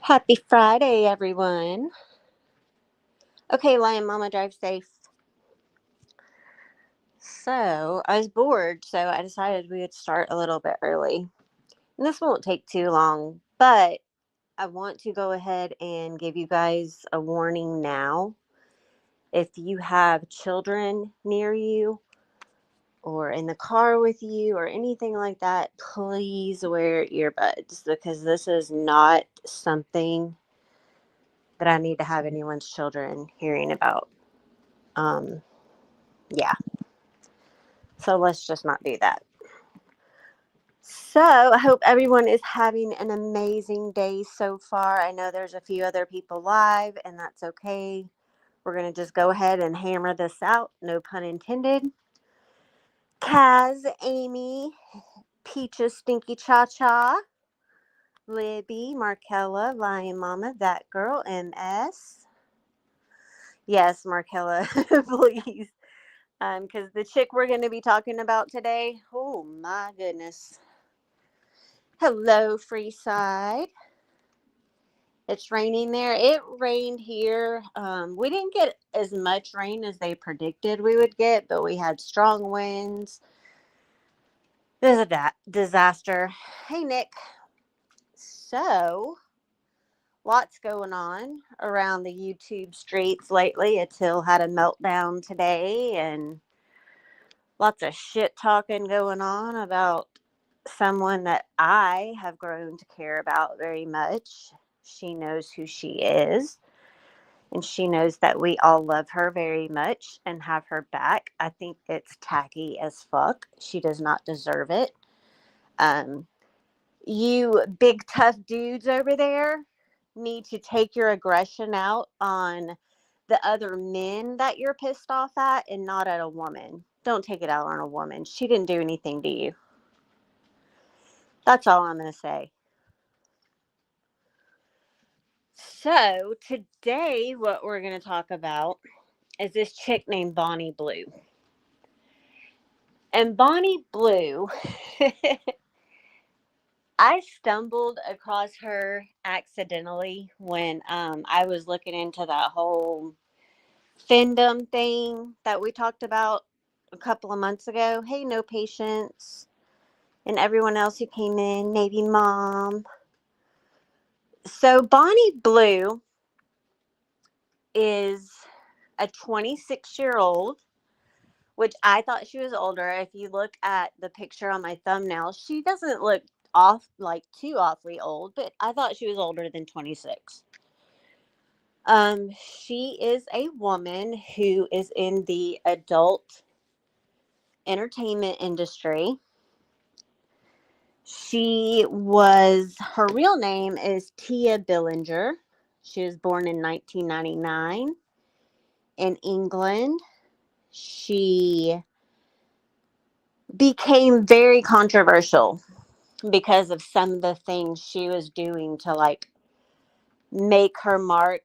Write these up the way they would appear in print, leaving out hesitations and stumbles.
Happy Friday, everyone. Okay, Lion Mama, drive safe. So, I was bored, so I decided we would start a little bit early. And this won't take too long, but I want to go ahead and give you guys a warning now. If you have children near you or in the car with you or anything like that, please wear earbuds because this is not something that I need to have anyone's children hearing about. Um, yeah. So let's just not do that. So I hope everyone is having an amazing day so far. I know there's a few other people live, and that's okay. We're going to just go ahead and hammer this out. No pun intended. Kaz, Amy, Peaches, Stinky Cha Cha, Libby, Markella, Lion Mama, That Girl, MS. Yes, Markella, please. Because the chick we're going to be talking about today, oh my goodness. Hello, Freeside. It's raining there. It rained here. We didn't get as much rain as they predicted we would get, but we had strong winds. This is a disaster. Hey, Nick. So, lots going on around the YouTube streets lately. Attil had a meltdown today, and lots of shit talking going on about someone that I have grown to care about very much. She knows who she is, and she knows that we all love her very much and have her back. I think it's tacky as fuck. She does not deserve it. Um, you big tough dudes over there need to take your aggression out on the other men that you're pissed off at and not at a woman. Don't take it out on a woman. She didn't do anything to you. That's all I'm going to say. So, today, what we're going to talk about is this chick named Bonnie Blue. And Bonnie Blue, I stumbled across her accidentally when I was looking into that whole fandom thing that we talked about a couple of months ago. Hey, No Patience, and everyone else who came in, Navy Mom. So, Bonnie Blue is a 26-year-old, which I thought she was older. If you look at the picture on my thumbnail, she doesn't look too awfully old, but I thought she was older than 26. She is a woman who is in the adult entertainment industry. Her real name is Tia Billinger. She was born in 1999 in England. She became very controversial because of some of the things she was doing to make her mark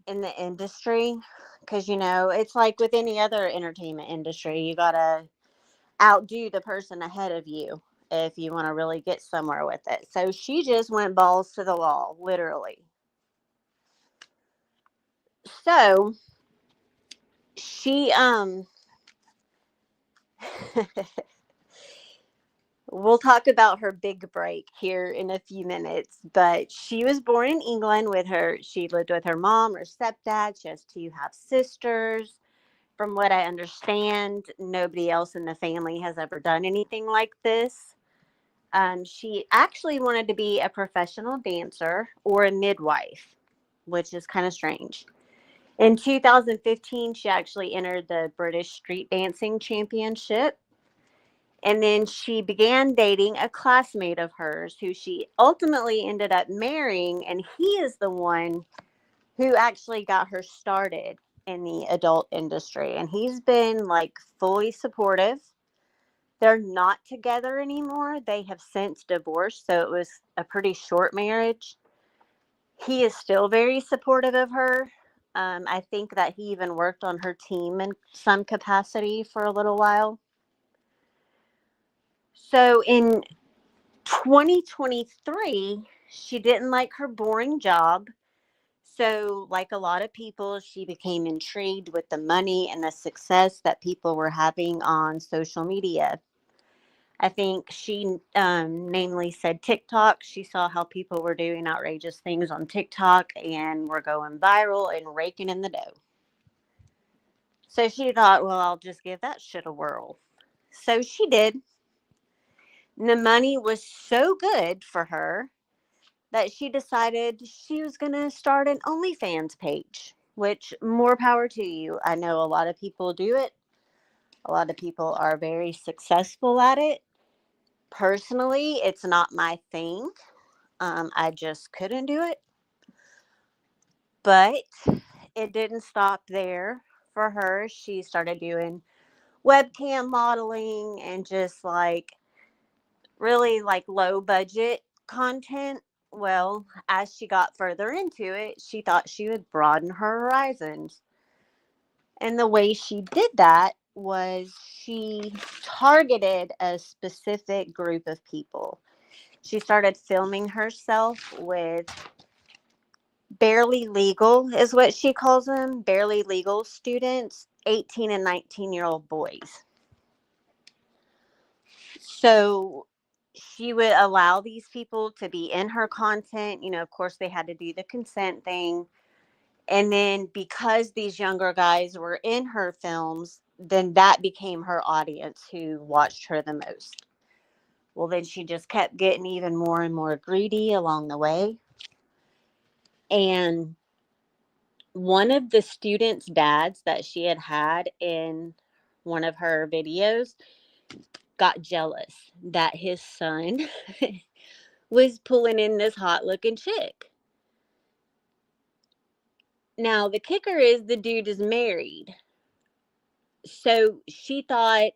in the industry. Because it's like with any other entertainment industry, you gotta outdo the person ahead of you if you want to really get somewhere with it. So she just went balls to the wall, literally. So she we'll talk about her big break here in a few minutes, but she was born in England she lived with her mom, her stepdad. She has two half sisters. From what I understand, nobody else in the family has ever done anything like this. She actually wanted to be a professional dancer or a midwife, which is kind of strange. In 2015, she actually entered the British Street Dancing Championship. And then she began dating a classmate of hers who she ultimately ended up marrying. And he is the one who actually got her started in the adult industry. And he's been fully supportive. They're not together anymore. They have since divorced. So it was a pretty short marriage. He is still very supportive of her. I think that he even worked on her team in some capacity for a little while. So in 2023, she didn't like her boring job. So, like a lot of people, she became intrigued with the money and the success that people were having on social media. I think she namely said TikTok. She saw how people were doing outrageous things on TikTok and were going viral and raking in the dough. So she thought, well, I'll just give that shit a whirl. So she did. And the money was so good for her that she decided she was going to start an OnlyFans page, which more power to you. I know a lot of people do it. A lot of people are very successful at it. Personally, it's not my thing. I just couldn't do it. But it didn't stop there for her. She started doing webcam modeling and just like really like low budget content. Well, as she got further into it, she thought she would broaden her horizons. And the way she did that was she targeted a specific group of people. She started filming herself with barely legal, is what she calls them, barely legal students, 18 and 19-year-old boys. So she would allow these people to be in her content. You know, of course, they had to do the consent thing. And then because these younger guys were in her films, then that became her audience who watched her the most. Well, then she just kept getting even more and more greedy along the way. And one of the students' dads that she had in one of her videos got jealous that his son was pulling in this hot looking chick. Now, the kicker is the dude is married. So she thought,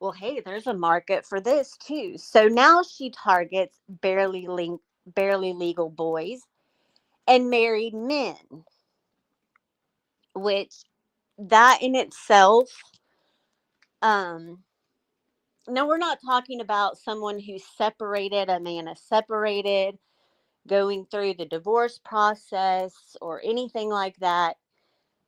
well, hey, there's a market for this too. So now she targets barely legal boys and married men, which that in itself, um, no, we're not talking about someone who's separated, a man is separated, going through the divorce process or anything like that.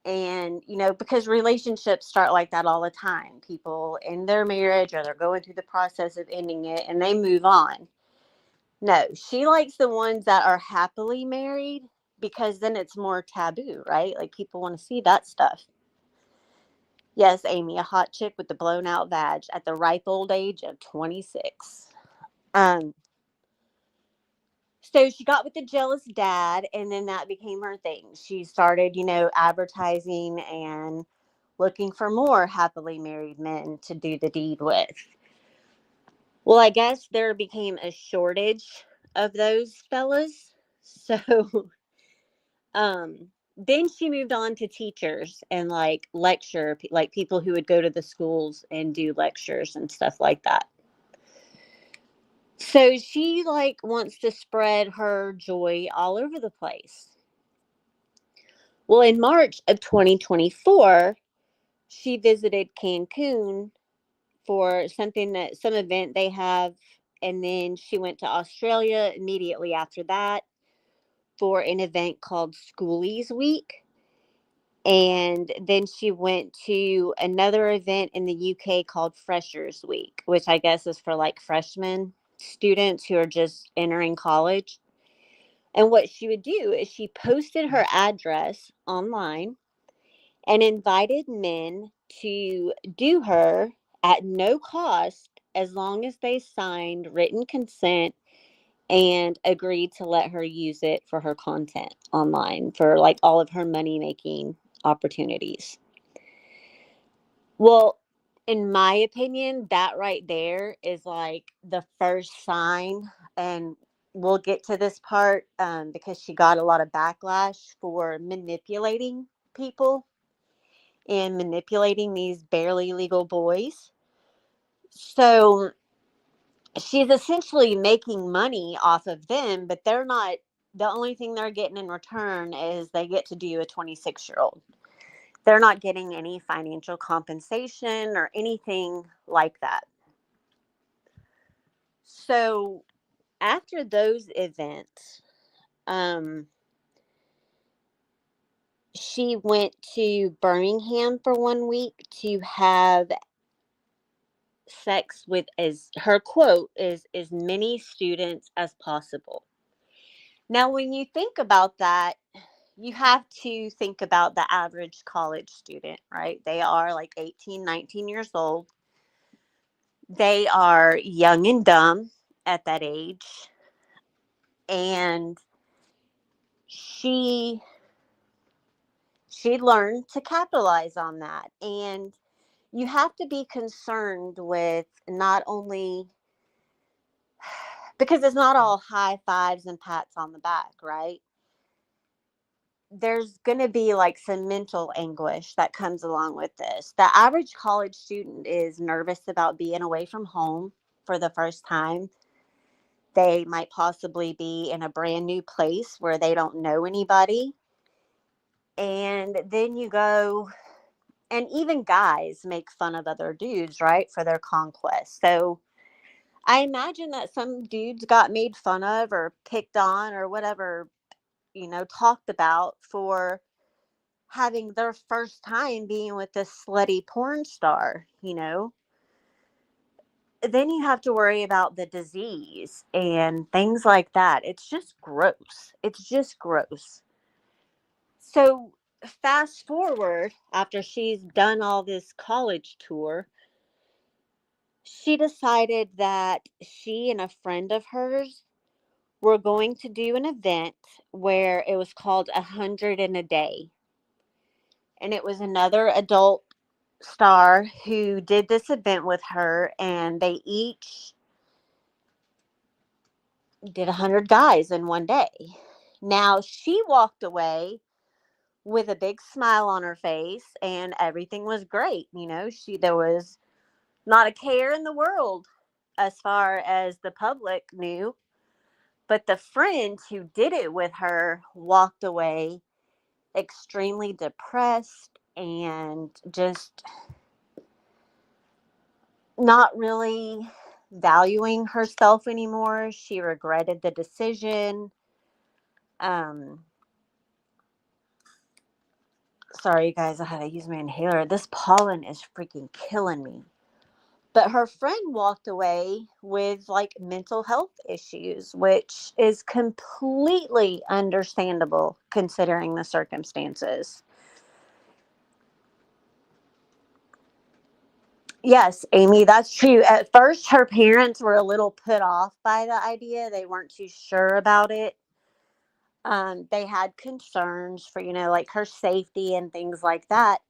And, you know, because relationships start like that all the time. People in their marriage or they're going through the process of ending it and they move on. No, she likes the ones that are happily married because then it's more taboo, right? Like people want to see that stuff. Yes, Amy, a hot chick with the blown out vag at the ripe old age of 26. Um, So she got with the jealous dad, and then that became her thing. She started, you know, advertising and looking for more happily married men to do the deed with. Well, I guess there became a shortage of those fellas. So then she moved on to teachers and like like people who would go to the schools and do lectures and stuff like that. So she like wants to spread her joy all over the place. Well, in March of 2024, she visited Cancun for some event they have. And then she went to Australia immediately after that for an event called Schoolies Week. And then she went to another event in the UK called Freshers Week, which I guess is for like freshmen students who are just entering college. And what she would do is she posted her address online and invited men to do her at no cost as long as they signed written consent and agreed to let her use it for her content online for like all of her money making opportunities. Well, in my opinion, that right there is like the first sign. And we'll get to this part because she got a lot of backlash for manipulating people and manipulating these barely legal boys. So she's essentially making money off of them, but they're not, the only thing they're getting in return is they get to do a 26-year-old. They're not getting any financial compensation or anything like that. So after those events, um, she went to Birmingham for 1 week to have sex with, as her quote is, as many students as possible. Now, when you think about that, you have to think about the average college student, right? They are like 18, 19 years old. They are young and dumb at that age. And she she learned to capitalize on that. And you have to be concerned with not only, because it's not all high fives and pats on the back, right? There's going to be like some mental anguish that comes along with this. The average college student is nervous about being away from home for the first time. They might possibly be in a brand new place where they don't know anybody. And then you go, and even guys make fun of other dudes, right, for their conquest. So I imagine that some dudes got made fun of or picked on or whatever, talked about for having their first time being with this slutty porn star. Then you have to worry about the disease and things like that. It's just gross. It's just gross. So fast forward, after she's done all this college tour, she decided that she and a friend of hers were going to do an event where it was called 100 in a Day. And it was another adult star who did this event with her, and they each did 100 guys in one day. Now, she walked away with a big smile on her face, and everything was great. There was not a care in the world as far as the public knew. But the friend who did it with her walked away extremely depressed and just not really valuing herself anymore. She regretted the decision. Um, Sorry, you guys, I had to use my inhaler. This pollen is freaking killing me. But her friend walked away with like mental health issues, which is completely understandable considering the circumstances. Yes, Amy, that's true. At first, her parents were a little put off by the idea. They weren't too sure about it. They had concerns for, like her safety and things like that.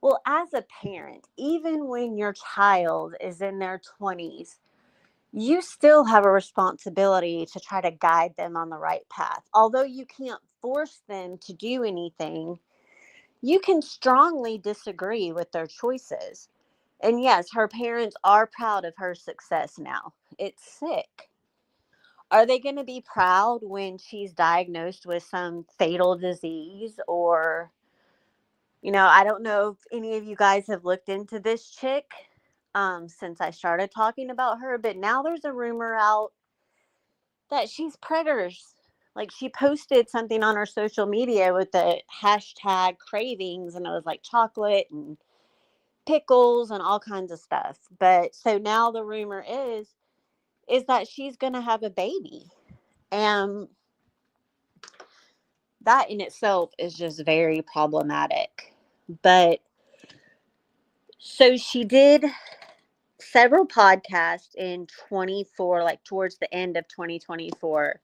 Well, as a parent, even when your child is in their 20s, you still have a responsibility to try to guide them on the right path. Although you can't force them to do anything, you can strongly disagree with their choices. And yes, her parents are proud of her success now. It's sick. Are they going to be proud when she's diagnosed with some fatal disease? Or, I don't know if any of you guys have looked into this chick since I started talking about her, but now there's a rumor out that she's preggers. Like, she posted something on her social media with the hashtag cravings, and it was like chocolate and pickles and all kinds of stuff. But so now the rumor is that she's going to have a baby. And that in itself is just very problematic. But so she did several podcasts in 24, like towards the end of 2024.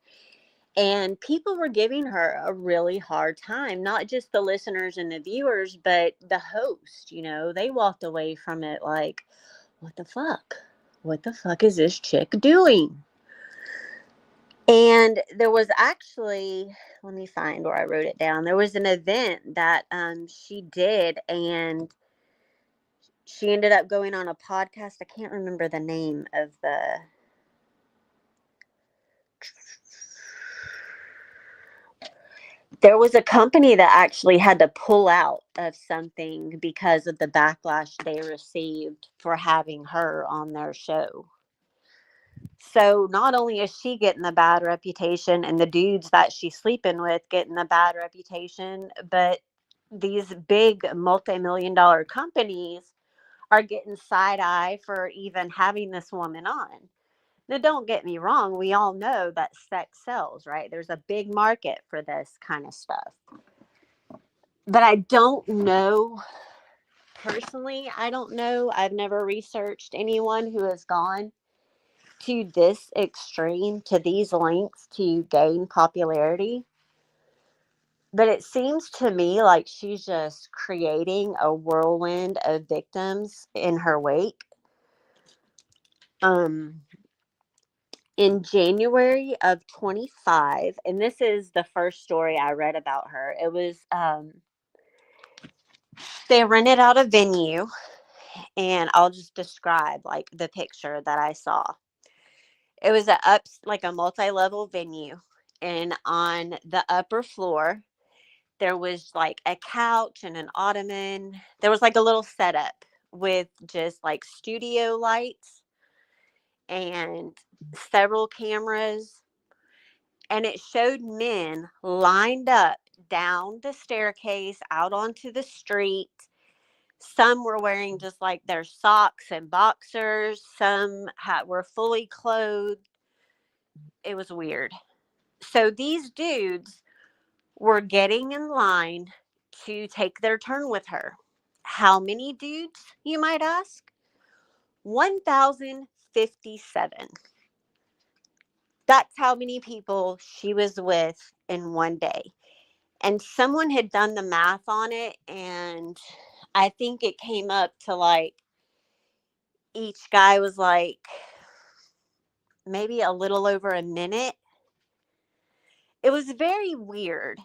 And people were giving her a really hard time, not just the listeners and the viewers, but the host. They walked away from it like, what the fuck? What the fuck is this chick doing? And there was actually, let me find where I wrote it down. There was an event that she did, and she ended up going on a podcast. I can't remember the name of the. There was a company that actually had to pull out of something because of the backlash they received for having her on their show. So not only is she getting the bad reputation and the dudes that she's sleeping with getting the bad reputation, but these big multi-million dollar companies are getting side eye for even having this woman on. Now, don't get me wrong. We all know that sex sells, right? There's a big market for this kind of stuff. But I don't know personally. I don't know. I've never researched anyone who has gone to this extreme, to these lengths to gain popularity. But it seems to me like she's just creating a whirlwind of victims in her wake. Um, in January of 25, and this is the first story I read about her. It was they rented out a venue, and I'll just describe like the picture that I saw. It was like a multi-level venue, and on the upper floor there was like a couch and an ottoman. There was like a little setup with just like studio lights and several cameras, and it showed men lined up down the staircase out onto the street. Some were wearing just like their socks and boxers. Some were fully clothed. It was weird. So these dudes were getting in line to take their turn with her. How many dudes, you might ask? 1,057. That's how many people she was with in one day. And someone had done the math on it, and I think it came up to like each guy was like maybe a little over a minute. It was very weird.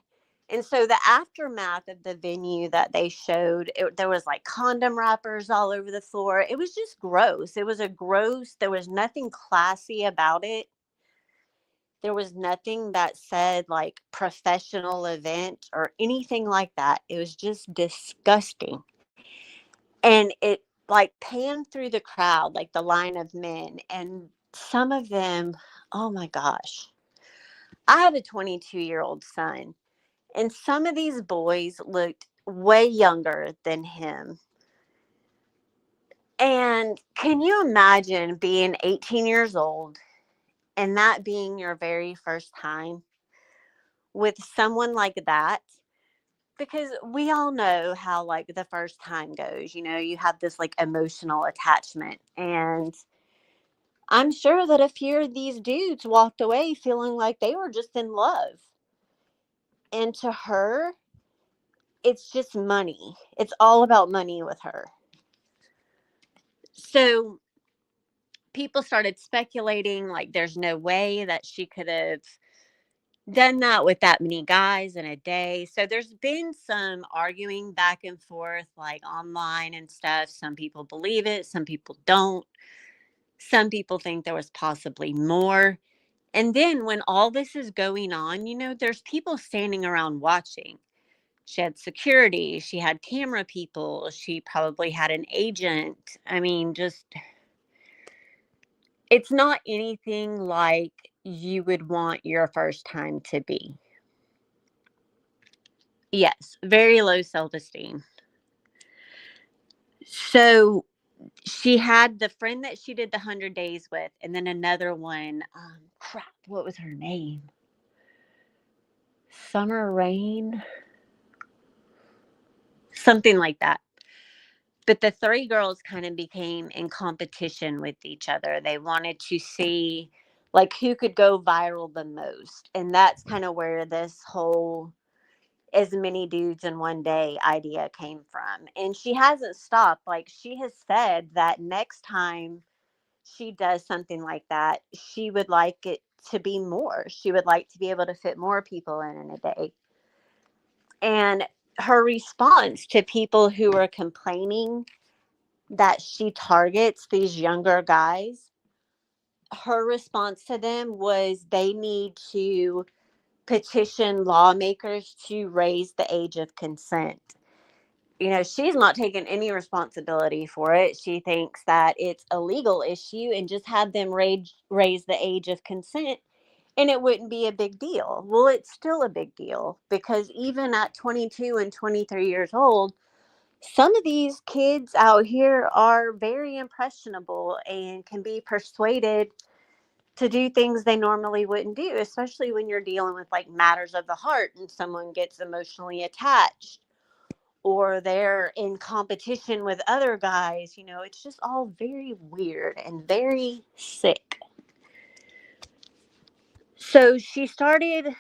And so the aftermath of the venue that they showed, there was like condom wrappers all over the floor. It was just gross. It was there was nothing classy about it. There was nothing that said like professional event or anything like that. It was just disgusting. And it like panned through the crowd, like the line of men. And some of them, oh my gosh. I have a 22-year-old son, and some of these boys looked way younger than him. And can you imagine being 18 years old and that being your very first time with someone like that? Because we all know how like the first time goes, you have this like emotional attachment. And I'm sure that a few of these dudes walked away feeling like they were just in love. And to her, it's just money. It's all about money with her. So people started speculating like there's no way that she could have done that with that many guys in a day. So there's been some arguing back and forth like online and stuff. Some people believe it, some people don't. Some people think there was possibly more. And then when all this is going on, there's people standing around watching. She had security, she had camera people, she probably had an agent. I mean, just it's not anything like you would want your first time to be. Yes, very low self-esteem. So she had the friend that she did the 100 days with, and then another one. Crap, what was her name? Summer Rain? Something like that. But the three girls kind of became in competition with each other. They wanted to see like who could go viral the most. And that's kind of where this whole as many dudes in one day idea came from. And she hasn't stopped. Like she has said that next time she does something like that, she would like it to be more. She would like to be able to fit more people in a day. And her response to people who are complaining that she targets these younger guys, her response to them was they need to petition lawmakers to raise the age of consent. she's not taking any responsibility for it. She thinks that it's a legal issue and just have them raise the age of consent and it wouldn't be a big deal. Well, it's still a big deal because even at 22 and 23 years old, some of these kids out here are very impressionable and can be persuaded to do things they normally wouldn't do, especially when you're dealing with like matters of the heart and someone gets emotionally attached or they're in competition with other guys. It's just all very weird and very sick. So she started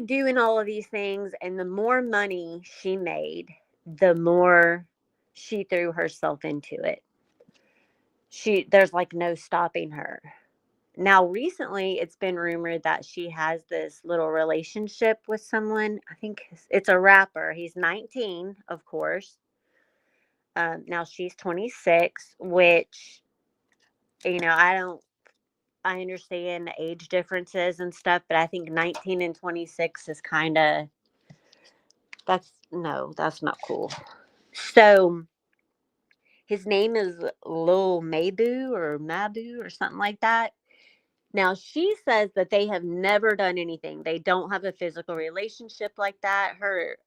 doing all of these things, and the more money she made, the more she threw herself into it. There's like no stopping her. Now, recently, it's been rumored that she has this little relationship with someone. I think it's a rapper. He's 19, of course. Now she's 26, which, I understand the age differences and stuff, but I think 19 and 26 is kind of, that's not cool. So his name is Lil Mabu or something like that. Now, she says that they have never done anything. They don't have a physical relationship like that. Her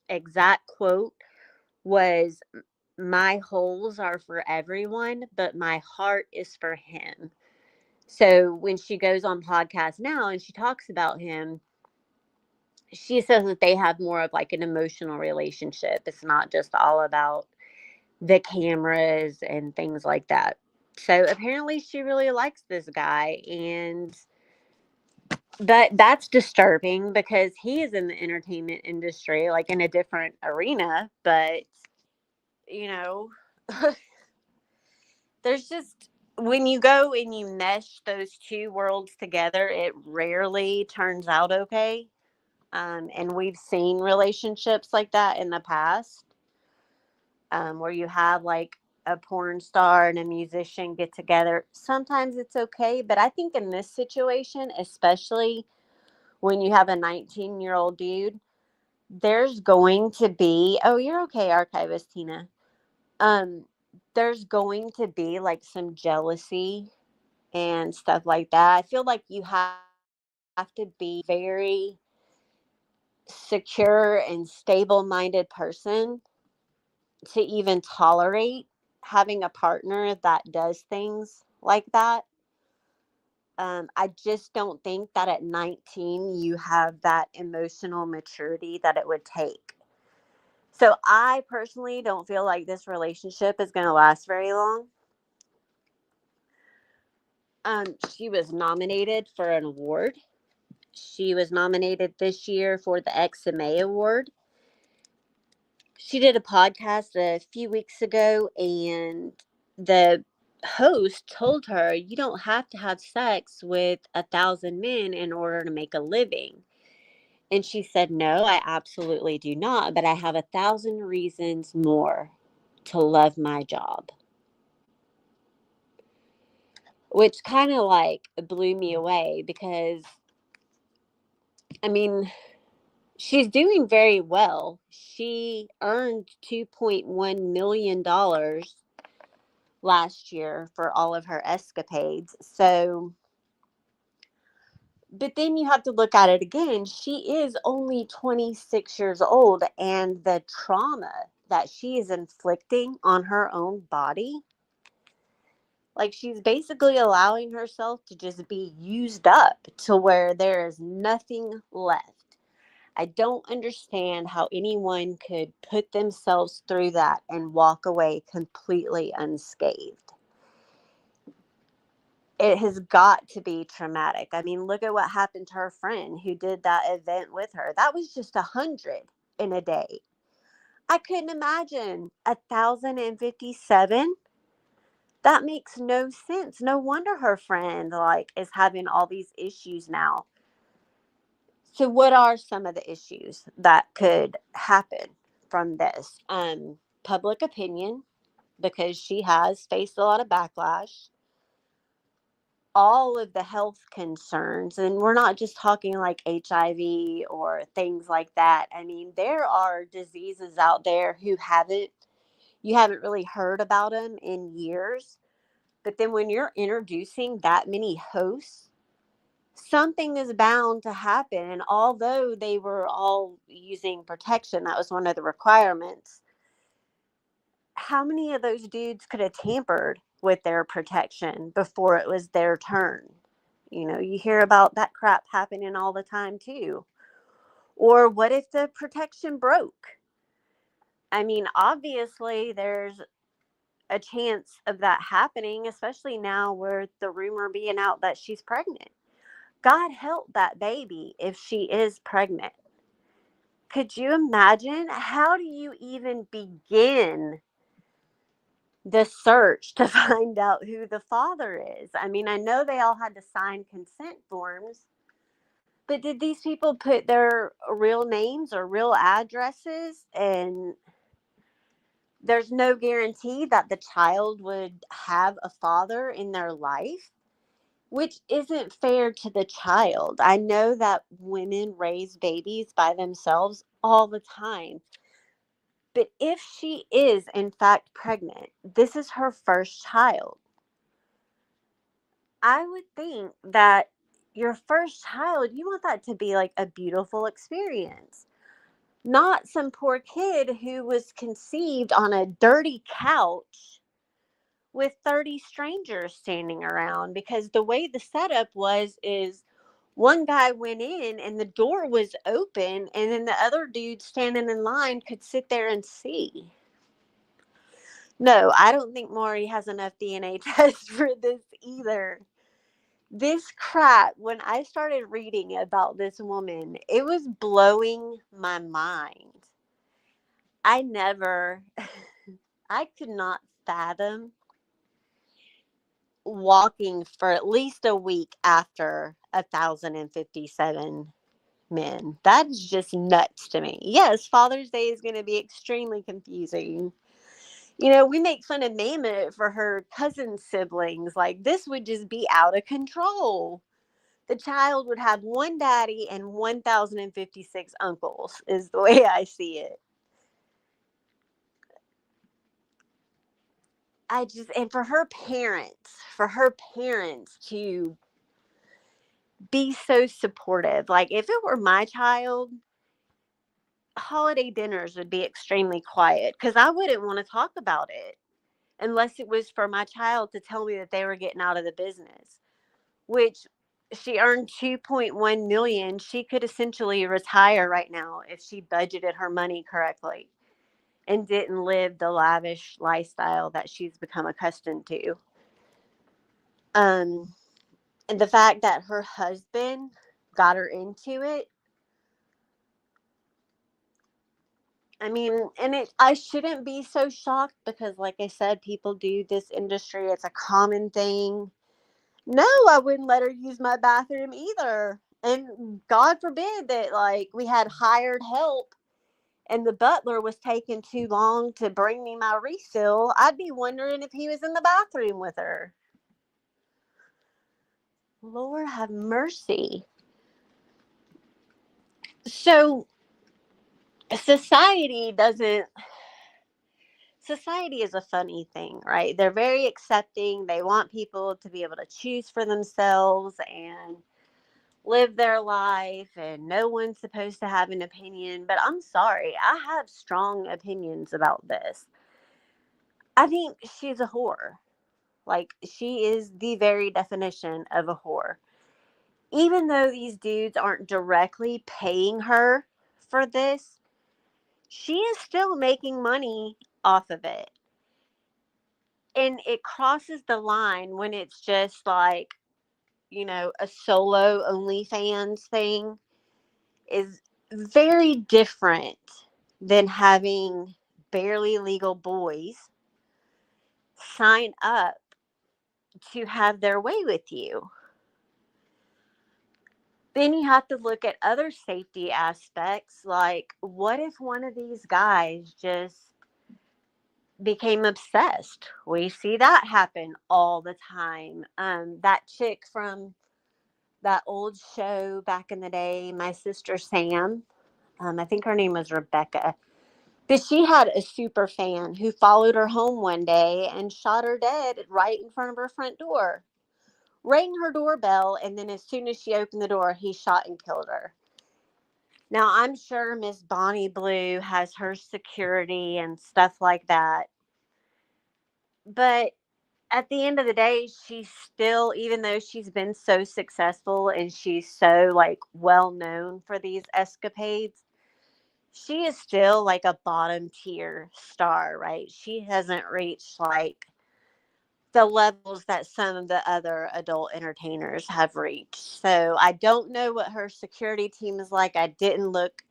exact quote was, "My holes are for everyone, but my heart is for him." So when she goes on podcasts now and she talks about him, she says that they have more of like an emotional relationship. It's not just all about the cameras and things like that. So apparently she really likes this guy, but that's disturbing because he is in the entertainment industry, like in a different arena. But, you know, there's just, when you go and you mesh those two worlds together, it rarely turns out okay. And we've seen relationships like that in the past, where you have like a porn star and a musician get together. Sometimes it's okay, but I think in this situation, especially when you have a 19-year-old dude, there's going to be, oh, you're okay, archivist Tina. Um, there's going to be like some jealousy and stuff like that. I feel like you have to be very secure and stable minded person to even tolerate having a partner that does things like that. I just don't think that at 19 you have that emotional maturity that it would take. So I personally don't feel like this relationship is going to last very long. She was nominated for an award. She was nominated this year for the XMA Award. She did a podcast a few weeks ago, and the host told her, "You don't have to have sex with 1,000 men in order to make a living." And she said, "No, I absolutely do not, but I have 1,000 reasons more to love my job." Which kind of like blew me away because, I mean, she's doing very well. She earned $2.1 million last year for all of her escapades. So, but then you have to look at it again. She is only 26 years old, and the trauma that she is inflicting on her own body, like she's basically allowing herself to just be used up to where there is nothing left. I don't understand how anyone could put themselves through that and walk away completely unscathed. It has got to be traumatic. I mean, look at what happened to her friend who did that event with her. That was just 100 in a day. I couldn't imagine 1,057. That makes no sense. No wonder her friend like is having all these issues now. So what are some of the issues that could happen from this? Public opinion, because she has faced a lot of backlash. all of the health concerns, and we're not just talking like HIV or things like that. I mean, there are diseases out there who haven't you haven't really heard about them in years. But then when you're introducing that many hosts, something is bound to happen. And although they were all using protection, that was one of the requirements. How many of those dudes could have tampered with their protection before it was their turn? You know, you hear about that crap happening all the time too. Or what if the protection broke? I mean, obviously, there's a chance of that happening, especially now with the rumor being out that she's pregnant. God help that baby if she is pregnant. Could you imagine? How do you even begin the search to find out who the father is? I mean, I know they all had to sign consent forms, but did these people put their real names or real addresses? And there's no guarantee that the child would have a father in their life, which isn't fair to the child. I know that women raise babies by themselves all the time. But if she is, in fact, pregnant, this is her first child. I would think that your first child, you want that to be like a beautiful experience, not some poor kid who was conceived on a dirty couch with 30 strangers standing around. Because the way the setup was is one guy went in and the door was open, and then the other dude standing in line could sit there and see. No, I don't think Maury has enough DNA tests for this either. This crap, when I started reading about this woman, it was blowing my mind. I never, I could not fathom walking for at least a week after 1,057 men. That is just nuts to me. Yes, Father's Day is going to be extremely confusing. You know, we make fun of Mammoth for her cousin siblings. Like, this would just be out of control. The child would have one daddy and 1,056 uncles, is the way I see it. And for her parents to be so supportive. Like, if it were my child, holiday dinners would be extremely quiet because I wouldn't want to talk about it unless it was for my child to tell me that they were getting out of the business, which she earned 2.1 million. She could essentially retire right now if she budgeted her money correctly and didn't live the lavish lifestyle that she's become accustomed to. Um, and the fact that her husband got her into it, I mean, I shouldn't be so shocked because, like I said, people do this industry. It's a common thing. No, I wouldn't let her use my bathroom either. And God forbid that, like, we had hired help and the butler was taking too long to bring me my refill. I'd be wondering if he was in the bathroom with her. Lord have mercy. So, society doesn't society is a funny thing, right? They're very accepting. They want people to be able to choose for themselves and live their life, and no one's supposed to have an opinion. But I'm sorry, I have strong opinions about this. I think she's a whore. Like, she is the very definition of a whore. Even though these dudes aren't directly paying her for this, she is still making money off of it. And it crosses the line when it's just like, a solo OnlyFans thing is very different than having barely legal boys sign up to have their way with you. Then you have to look at other safety aspects, like what if one of these guys just became obsessed. We see that happen all the time. That chick from that old show back in the day, My Sister Sam, I think her name was Rebecca, but she had a super fan who followed her home one day and shot her dead right in front of her front door, rang her doorbell, and then as soon as she opened the door, he shot and killed her. Now, I'm sure Miss Bonnie Blue has her security and stuff like that, but at the end of the day, she's still, even though she's been so successful and she's so like well known for these escapades, she is still like a bottom tier star, right? She hasn't reached like the levels that some of the other adult entertainers have reached. So I don't know what her security team is like. I didn't look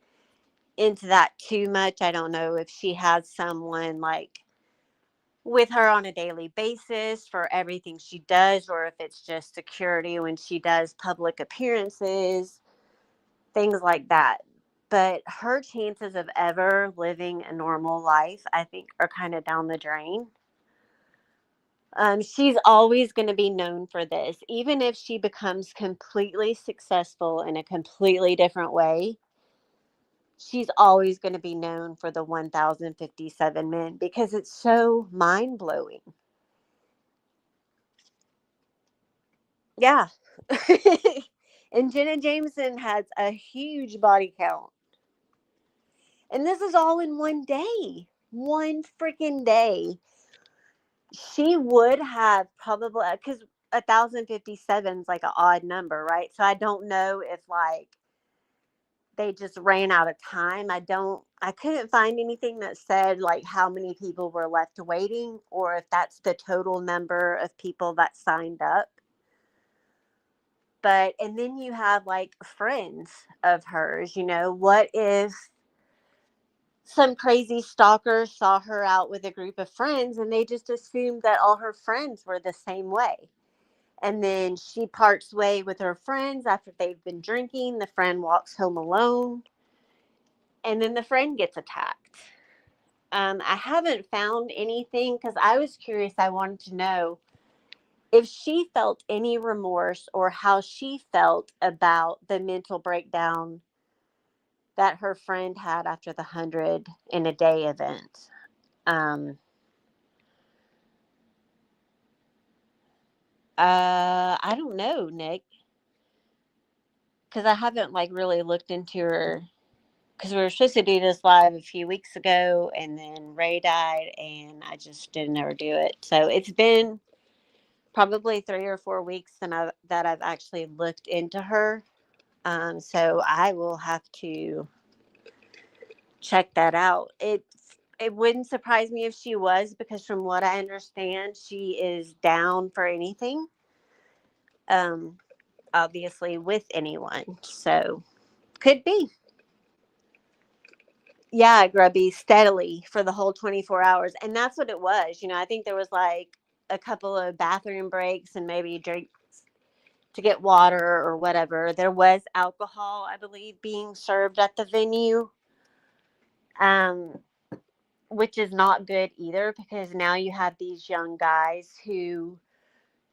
into that too much. I don't know if she has someone like with her on a daily basis for everything she does, or if it's just security when she does public appearances, things like that. But her chances of ever living a normal life, I think, are kind of down the drain. She's always going to be known for this. Even if she becomes completely successful in a completely different way, she's always going to be known for the 1,057 men because it's so mind blowing. Yeah. And Jenna Jameson has a huge body count. And this is all in one day. One freaking day. She would have probably, because 1,057 is like an odd number, right? So I don't know if like they just ran out of time. I couldn't find anything that said like how many people were left waiting or if that's the total number of people that signed up. But, and then you have like friends of hers, what if some crazy stalker saw her out with a group of friends and they just assumed that all her friends were the same way? And then she parts way with her friends after they've been drinking. The friend walks home alone. And then the friend gets attacked. I haven't found anything because I was curious. I wanted to know if she felt any remorse or how she felt about the mental breakdown that her friend had after the 100 in a day event. I don't know, Nick, because I haven't like really looked into her. Because we were supposed to do this live a few weeks ago, and then Ray died, and I just didn't ever do it. So it's been probably 3 or 4 weeks that I've actually looked into her. So I will have to check that out. It wouldn't surprise me if she was, because from what I understand, she is down for anything. Um, Obviously with anyone. So could be. Yeah, grubby steadily for the whole 24 hours. And that's what it was. I think there was like a couple of bathroom breaks and maybe drinks to get water or whatever. There was alcohol, I believe, being served at the venue. Um, which is not good either, because now you have these young guys who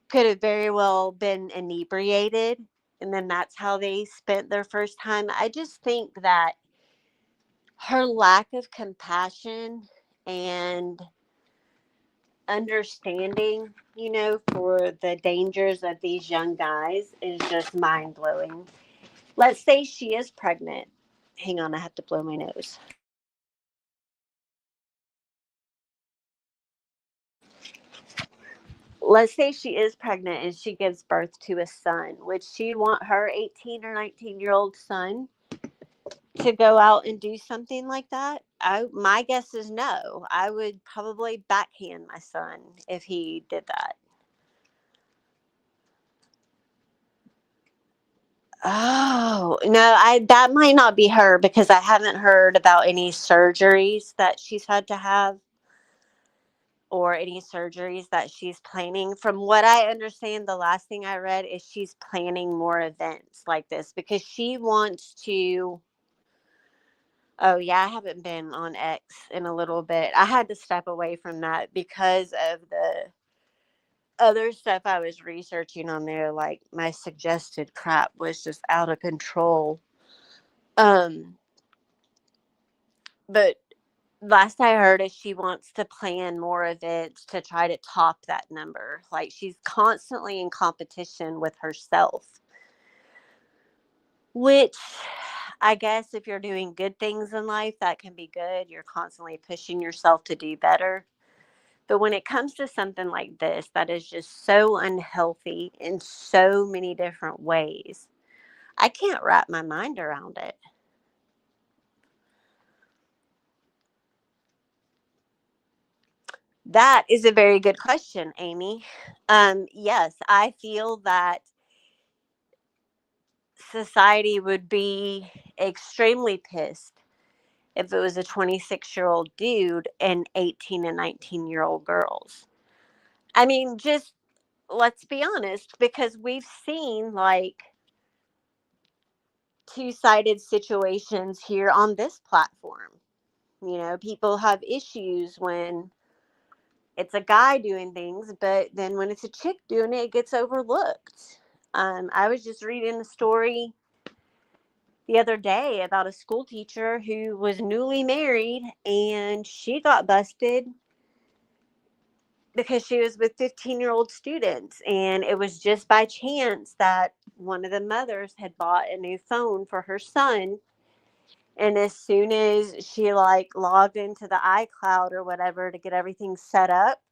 could have very well been inebriated, and then that's how they spent their first time. I just think that her lack of compassion and understanding, for the dangers of these young guys is just mind blowing. Let's say she is pregnant. Hang on, I have to blow my nose. Let's say she is pregnant and she gives birth to a son. Would she want her 18 or 19-year-old son to go out and do something like that? My guess is no. I would probably backhand my son if he did that. Oh, no, I that might not be her, because I haven't heard about any surgeries that she's had to have or any surgeries that she's planning. From what I understand, the last thing I read is she's planning more events like this because she wants to Oh, yeah, I haven't been on X in a little bit. I had to step away from that because of the other stuff I was researching on there. Like, my suggested crap was just out of control. Um, but last I heard is she wants to plan more events to try to top that number. Like, she's constantly in competition with herself, which I guess if you're doing good things in life, that can be good. You're constantly pushing yourself to do better. But when it comes to something like this, that is just so unhealthy in so many different ways, I can't wrap my mind around it. That is a very good question, Amy. Yes, I feel that society would be extremely pissed if it was a 26-year-old dude and 18 and 19-year-old girls. I mean, just let's be honest, because we've seen like two-sided situations here on this platform. You know, people have issues when it's a guy doing things, but then when it's a chick doing it, it gets overlooked. I was just reading a story the other day about a school teacher who was newly married and she got busted because she was with 15-year-old students. And it was just by chance that one of the mothers had bought a new phone for her son. And as soon as she like logged into the iCloud or whatever to get everything set up,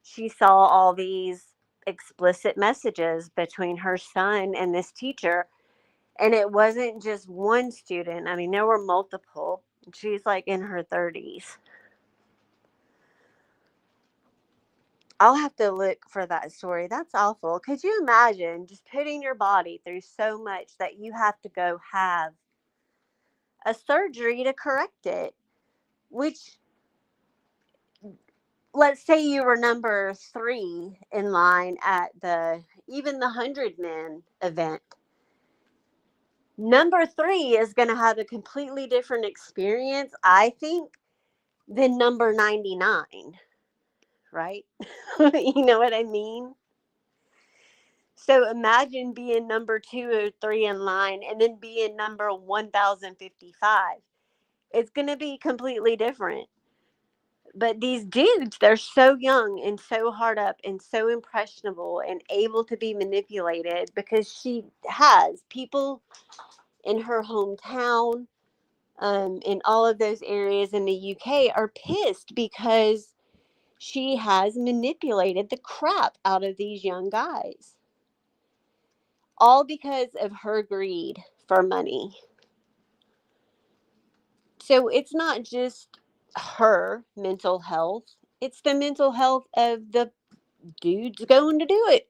she saw all these explicit messages between her son and this teacher. And it wasn't just one student. I mean, there were multiple. She's like in her 30s. I'll have to look for that story. That's awful. Could you imagine just putting your body through so much that you have to go have a surgery to correct it? Which, let's say you were number 3 in line at even the 100 men event. Number 3 is going to have a completely different experience, I think, than number 99, right? You know what I mean? So imagine being number 2 or 3 in line and then being number 1055. It's going to be completely different. But these dudes, they're so young and so hard up and so impressionable and able to be manipulated because she has people in her hometown, in all of those areas in the UK are pissed because she has manipulated the crap out of these young guys. All because of her greed for money. So it's not just her mental health, it's the mental health of the dudes going to do it.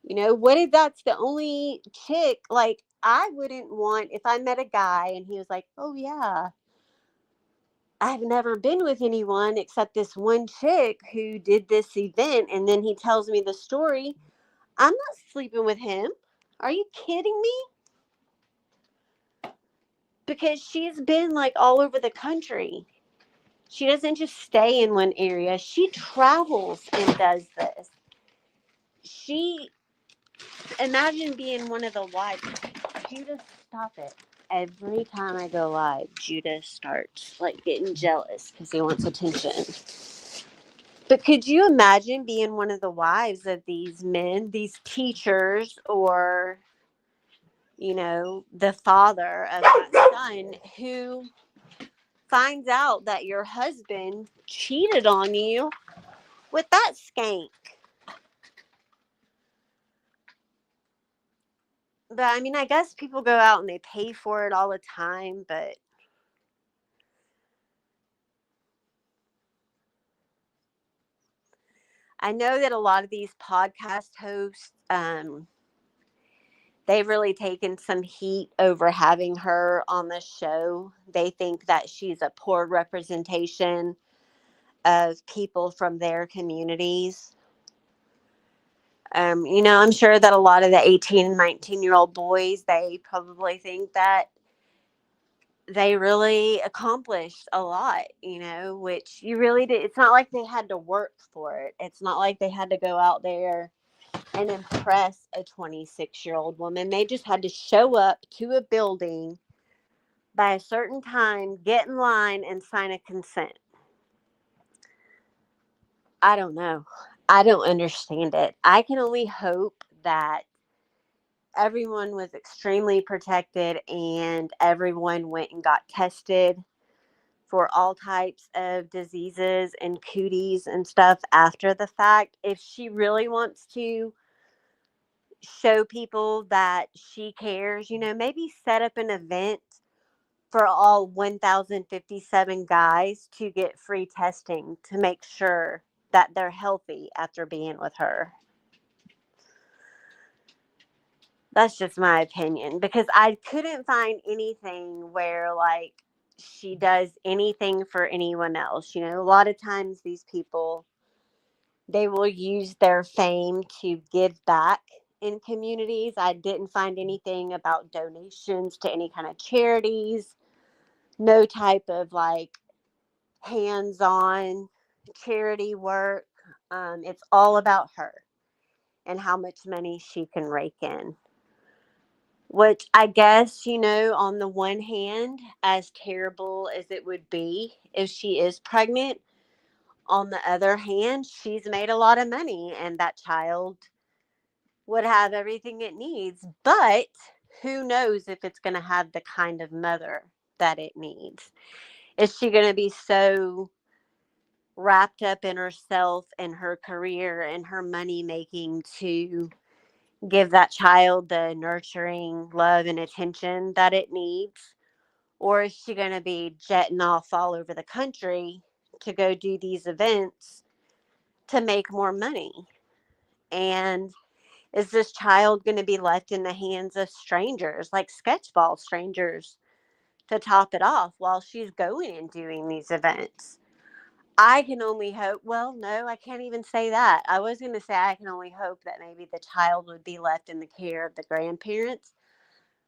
You know, what if that's the only chick? Like, I wouldn't want, if I met a guy and he was like, oh, yeah, I've never been with anyone except this one chick who did this event. And then he tells me the story. I'm not sleeping with him. Are you kidding me? Because she's been like all over the country. She doesn't just stay in one area. She travels and does this. She, imagine being one of the wives. Judah, stop it. Every time I go live, Judah starts like getting jealous because he wants attention. But could you imagine being one of the wives of these men, these teachers, or, you know, the father of that son who finds out that your husband cheated on you with that skank? But I mean, I guess people go out and they pay for it all the time, but I know that a lot of these podcast hosts, they've really taken some heat over having her on the show. They think that she's a poor representation of people from their communities. You know, I'm sure that a lot of the 18 and 19-year-old boys, they probably think that they really accomplished a lot, which you really did. It's not like they had to work for it. It's not like they had to go out there and impress a 26-year-old woman. They just had to show up to a building by a certain time, get in line, and sign a consent. I don't know. I don't understand it. I can only hope that everyone was extremely protected and everyone went and got tested for all types of diseases and cooties and stuff after the fact. If she really wants to show people that she cares, maybe set up an event for all 1,057 guys to get free testing to make sure that they're healthy after being with her. That's just my opinion, because I couldn't find anything where, like, she does anything for anyone else. A lot of times these people, they will use their fame to give back in communities. I didn't find anything about donations to any kind of charities, no type of like hands-on charity work. It's all about her and how much money she can rake in. Which I guess, on the one hand, as terrible as it would be if she is pregnant, on the other hand, she's made a lot of money and that child would have everything it needs. But who knows if it's going to have the kind of mother that it needs? Is she going to be so wrapped up in herself and her career and her money making to give that child the nurturing love and attention that it needs? Or is she going to be jetting off all over the country to go do these events to make more money? And is this child going to be left in the hands of strangers, like sketchball strangers, to top it off while she's going and doing these events? I can only hope. Well, no, I can't even say that. I was going to say I can only hope that maybe the child would be left in the care of the grandparents.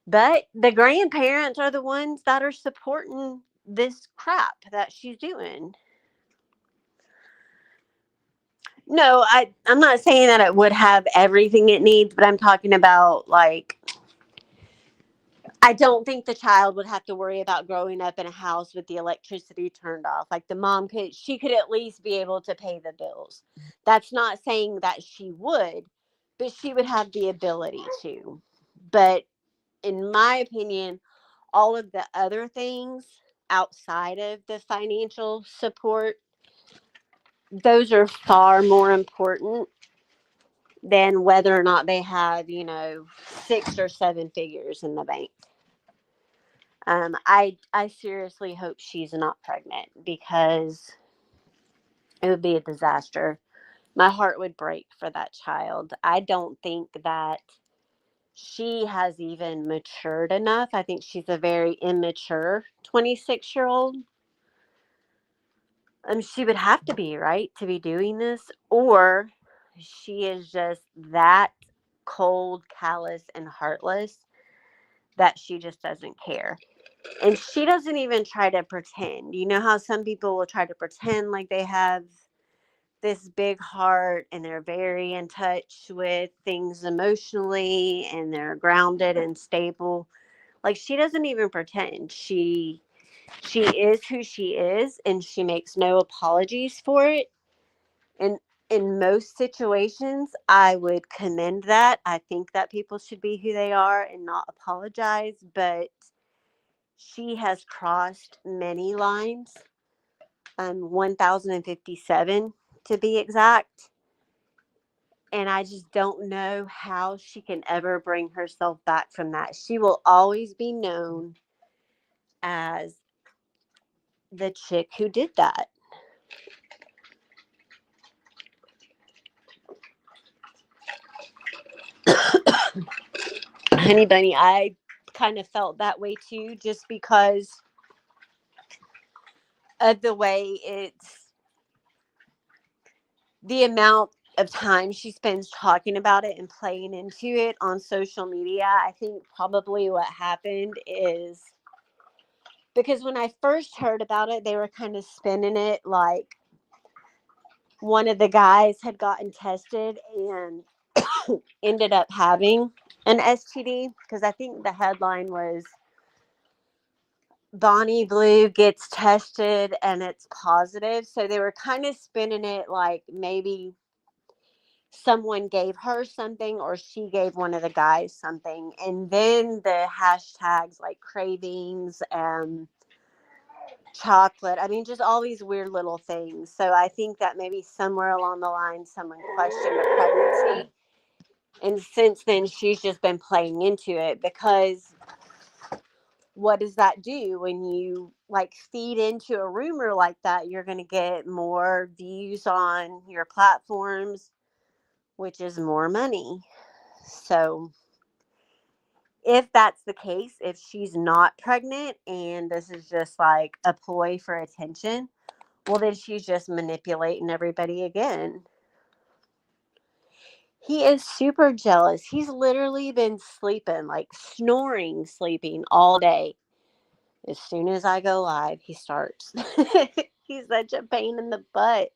But the grandparents are the ones that are supporting this crap that she's doing. No, I'm not saying that it would have everything it needs, but I'm talking about, like, I don't think the child would have to worry about growing up in a house with the electricity turned off. Like, the mom she could at least be able to pay the bills. That's not saying that she would, but she would have the ability to. But in my opinion, all of the other things outside of the financial support, those are far more important than whether or not they have, 6 or 7 figures in the bank. I seriously hope she's not pregnant, because it would be a disaster. My heart would break for that child. I don't think that she has even matured enough. I think she's a very immature 26-year-old. She would have to be, right, to be doing this, or she is just that cold, callous, and heartless that she just doesn't care. And she doesn't even try to pretend. You know how some people will try to pretend like they have this big heart and they're very in touch with things emotionally and they're grounded and stable. Like, she doesn't even pretend. She is who she is, and she makes no apologies for it. And in most situations, I would commend that. I think that people should be who they are and not apologize, but she has crossed many lines, 1,057 to be exact. And I just don't know how she can ever bring herself back from that. She will always be known as the chick who did that. Honey Bunny, I kind of felt that way too, just because of the way the amount of time she spends talking about it and playing into it on social media. I think probably what happened is Because when I first heard about it, they were kind of spinning it like one of the guys had gotten tested and ended up having an STD. Because I think the headline was Bonnie Blue gets tested and it's positive. So they were kind of spinning it like maybe someone gave her something or she gave one of the guys something. And then the hashtags like cravings and chocolate. I mean, just all these weird little things. So I think that maybe somewhere along the line, someone questioned the pregnancy. And since then, she's just been playing into it, because what does that do when you like feed into a rumor like that? You're going to get more views on your platforms, which is more money. So if that's the case, if she's not pregnant and this is just like a ploy for attention, well, then she's just manipulating everybody again. He is super jealous. He's literally been sleeping, like snoring, sleeping all day. As soon as I go live, he starts. He's such a pain in the butt.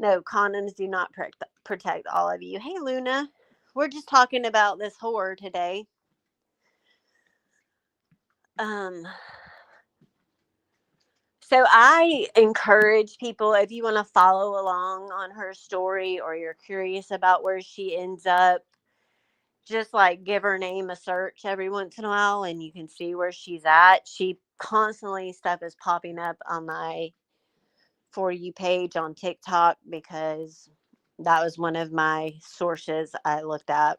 No, condoms do not protect all of you. Hey, Luna. We're just talking about this whore today. Um, So I encourage people, if you want to follow along on her story or you're curious about where she ends up, just like give her name a search every once in a while and you can see where she's at. She constantly stuff is popping up on my For You page on TikTok, because that was one of my sources I looked at.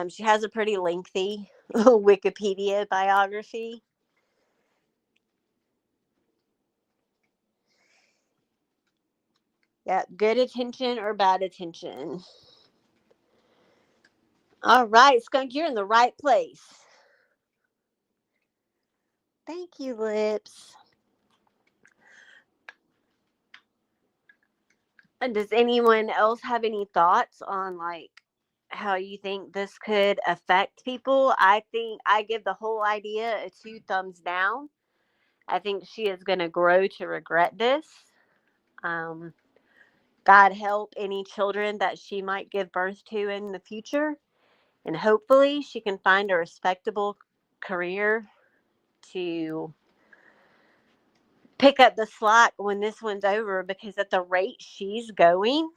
She has a pretty lengthy Wikipedia biography. Yeah, good attention or bad attention. All right, Skunk, you're in the right place. Thank you, Lips. And does anyone else have any thoughts on like how you think this could affect people? I think I give the whole idea a 2 thumbs down. I think she is going to grow to regret this. Um, God help any children that she might give birth to in the future. And hopefully she can find a respectable career to pick up the slack when this one's over, because at the rate she's going,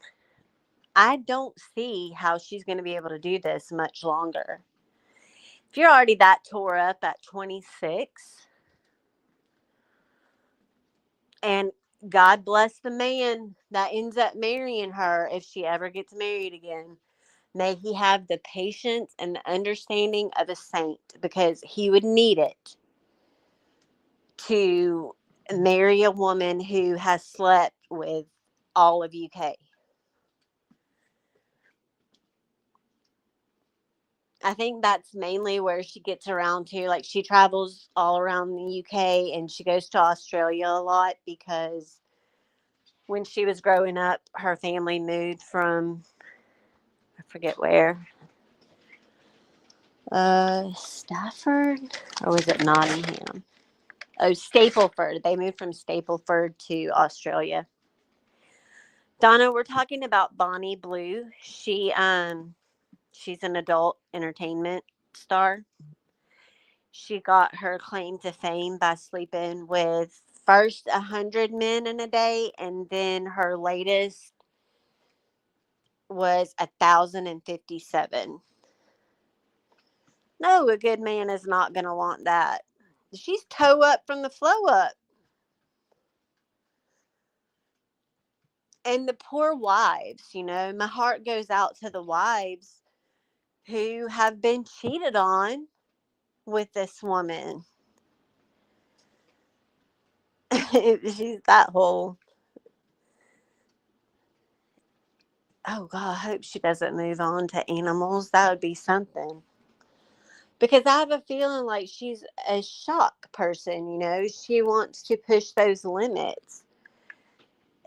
I don't see how she's going to be able to do this much longer. If you're already that tore up at 26, and God bless the man that ends up marrying her if she ever gets married again. May he have the patience and the understanding of a saint, because he would need it to marry a woman who has slept with all of UK. I think that's mainly where she gets around to. Like, she travels all around the UK and she goes to Australia a lot, because when she was growing up, her family moved from, I forget where, Stafford, or was it Nottingham? Oh, Stapleford. They moved from Stapleford to Australia. Donna, we're talking about Bonnie Blue. She's an adult entertainment star. She got her claim to fame by sleeping with first 100 men in a day, and then her latest was 1,057. No, a good man is not going to want that. She's toe up from the flow up. And the poor wives, my heart goes out to the wives who have been cheated on with this woman. She's that whole. Oh God, I hope she doesn't move on to animals. That would be something. Because I have a feeling like she's a shock person. She wants to push those limits.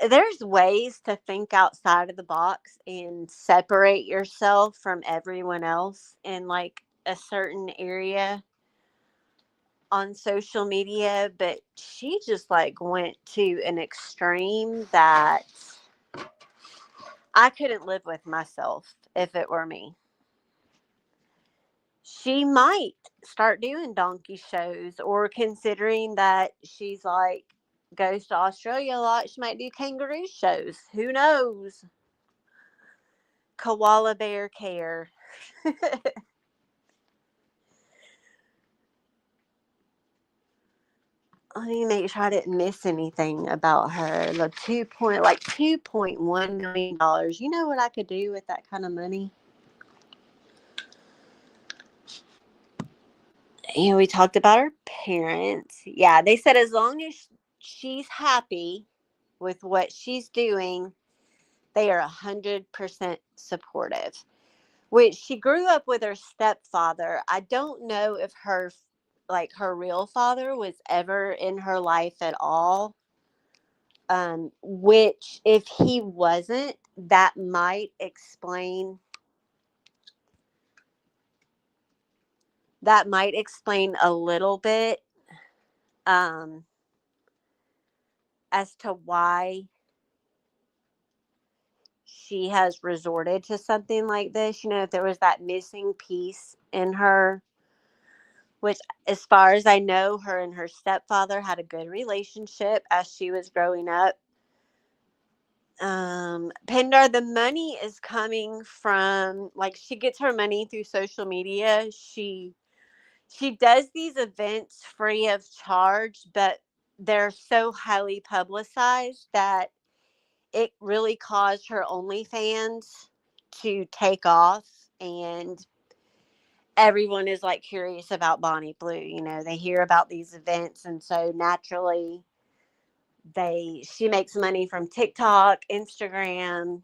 There's ways to think outside of the box and separate yourself from everyone else in like a certain area on social media, but she just like went to an extreme that I couldn't live with myself if it were me. She might start doing donkey shows, or considering that she's like goes to Australia a lot, she might do kangaroo shows. Who knows? Koala bear care. Let me make sure I didn't miss anything about her. The 2.1 million dollars. You know what I could do with that kind of money? And we talked about her parents. Yeah, they said as long as she's happy with what she's doing, they are 100% supportive. Which she grew up with her stepfather. I don't know if her real father was ever in her life at all. Which if he wasn't, that might explain a little bit um, as to why she has resorted to something like this. If there was that missing piece in her, which, as far as I know, her and her stepfather had a good relationship as she was growing up. Pindar, the money is coming from, like, she gets her money through social media. She does these events free of charge, but they're so highly publicized that it really caused her OnlyFans to take off, and everyone is like curious about Bonnie Blue. They hear about these events, and so naturally she makes money from TikTok, Instagram.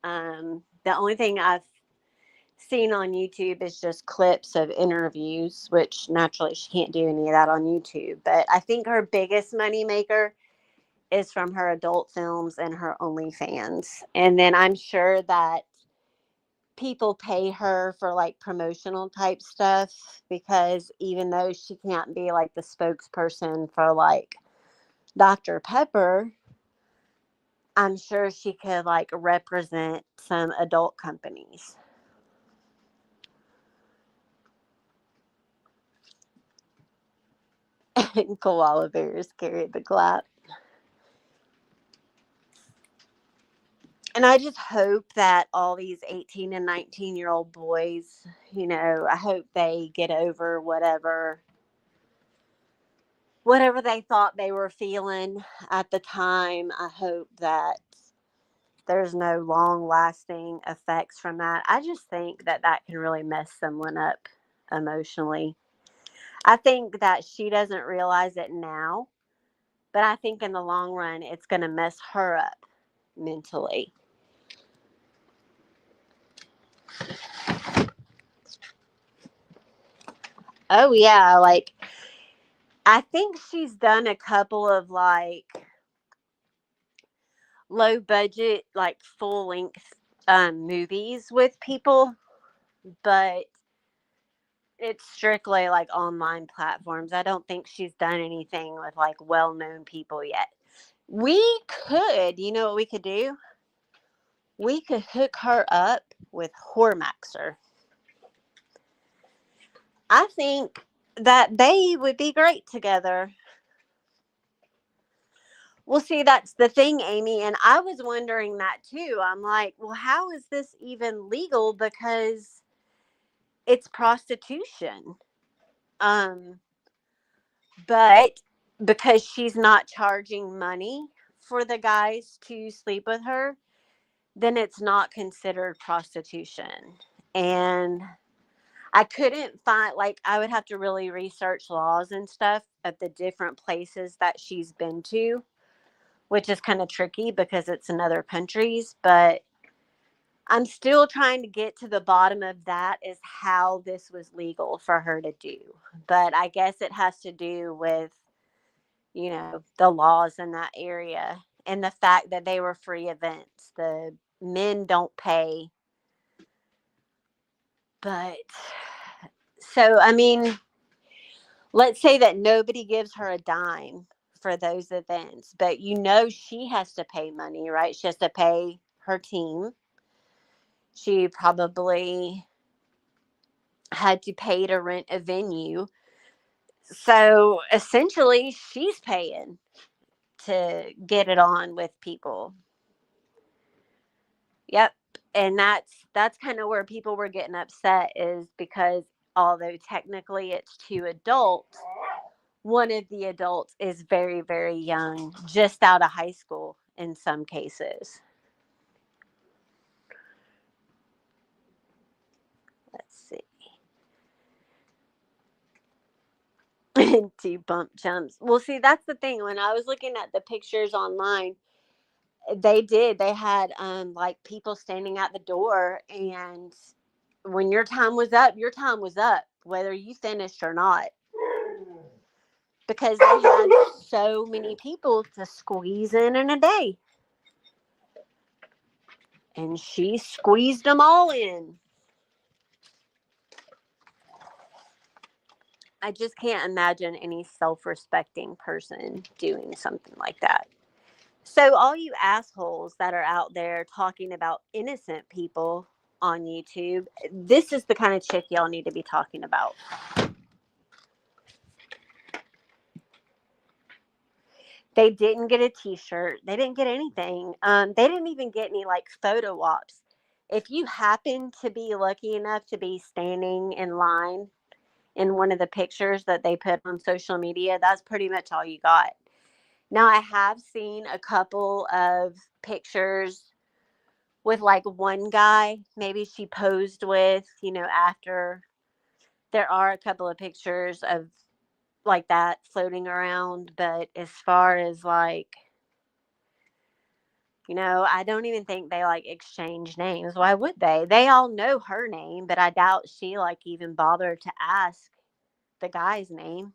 The only thing I've seen on YouTube is just clips of interviews, which naturally she can't do any of that on YouTube. But I think her biggest money maker is from her adult films and her OnlyFans. And then I'm sure that people pay her for like promotional type stuff, because even though she can't be like the spokesperson for like Dr. Pepper, I'm sure she could like represent some adult companies. And koala bears carry the clap. And I just hope that all these 18 and 19-year-old boys, I hope they get over whatever they thought they were feeling at the time. I hope that there's no long lasting effects from that. I just think that can really mess someone up emotionally. I think that she doesn't realize it now, but I think in the long run, it's going to mess her up mentally. Oh, yeah. Like, I think she's done a couple of like low budget, like full length movies with people, but it's strictly like online platforms. I don't think she's done anything with like well known people yet. We could, you know what we could do? We could hook her up with Hormaxer. I think that they would be great together. Well, see, that's the thing, Amy. And I was wondering that too. I'm like, well, how is this even legal? Because it's prostitution. Um, but because she's not charging money for the guys to sleep with her, then it's not considered prostitution. And I couldn't find, like, I would have to really research laws and stuff at the different places that she's been to, which is kind of tricky because it's in other countries. But I'm still trying to get to the bottom of that, is how this was legal for her to do. But I guess it has to do with, the laws in that area, and the fact that they were free events. The men don't pay. But so, I mean, let's say that nobody gives her a dime for those events, but she has to pay money, right? She has to pay her team. She probably had to pay to rent a venue. So essentially, she's paying to get it on with people. Yep. And that's kind of where people were getting upset, is because although technically it's two adults, one of the adults is very, very young, just out of high school in some cases. Let's see. Two bump jumps. Well, see, that's the thing. When I was looking at the pictures online, they had like people standing at the door, and when your time was up, whether you finished or not, because they had so many people to squeeze in a day. And she squeezed them all in. I just can't imagine any self-respecting person doing something like that. So all you assholes that are out there talking about innocent people on YouTube, this is the kind of chick y'all need to be talking about. They didn't get a t-shirt. They didn't get anything. They didn't even get any like photo ops. If you happen to be lucky enough to be standing in line in one of the pictures that they put on social media, that's pretty much all you got. Now, I have seen a couple of pictures with like one guy, maybe she posed with, after. There are a couple of pictures of like that floating around, but as far as like, I don't even think they like exchange names. Why would they? They all know her name, but I doubt she like even bothered to ask the guy's name.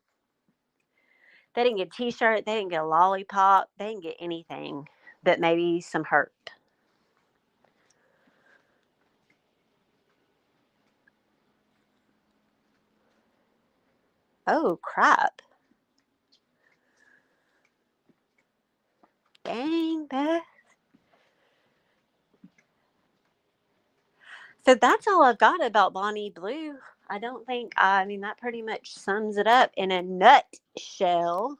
They didn't get a t-shirt, they didn't get a lollipop, they didn't get anything but maybe some hurt. Oh crap. Dang, Beth. So that's all I've got about Bonnie Blue. I mean, that pretty much sums it up in a nutshell.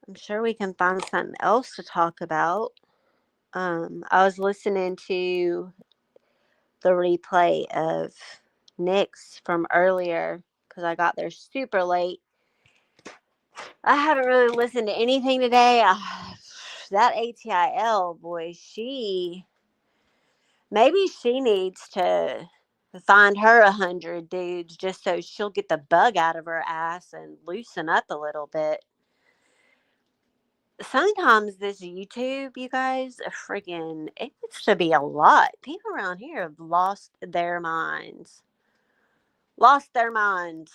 I'm sure we can find something else to talk about. I was listening to the replay of Nick's from earlier because I got there super late. I haven't really listened to anything today. That ATIL boy, maybe she needs to find her 100 dudes just so she'll get the bug out of her ass and loosen up a little bit. Sometimes this YouTube, you guys, freaking, it gets to be a lot. People around here have lost their minds. Lost their minds.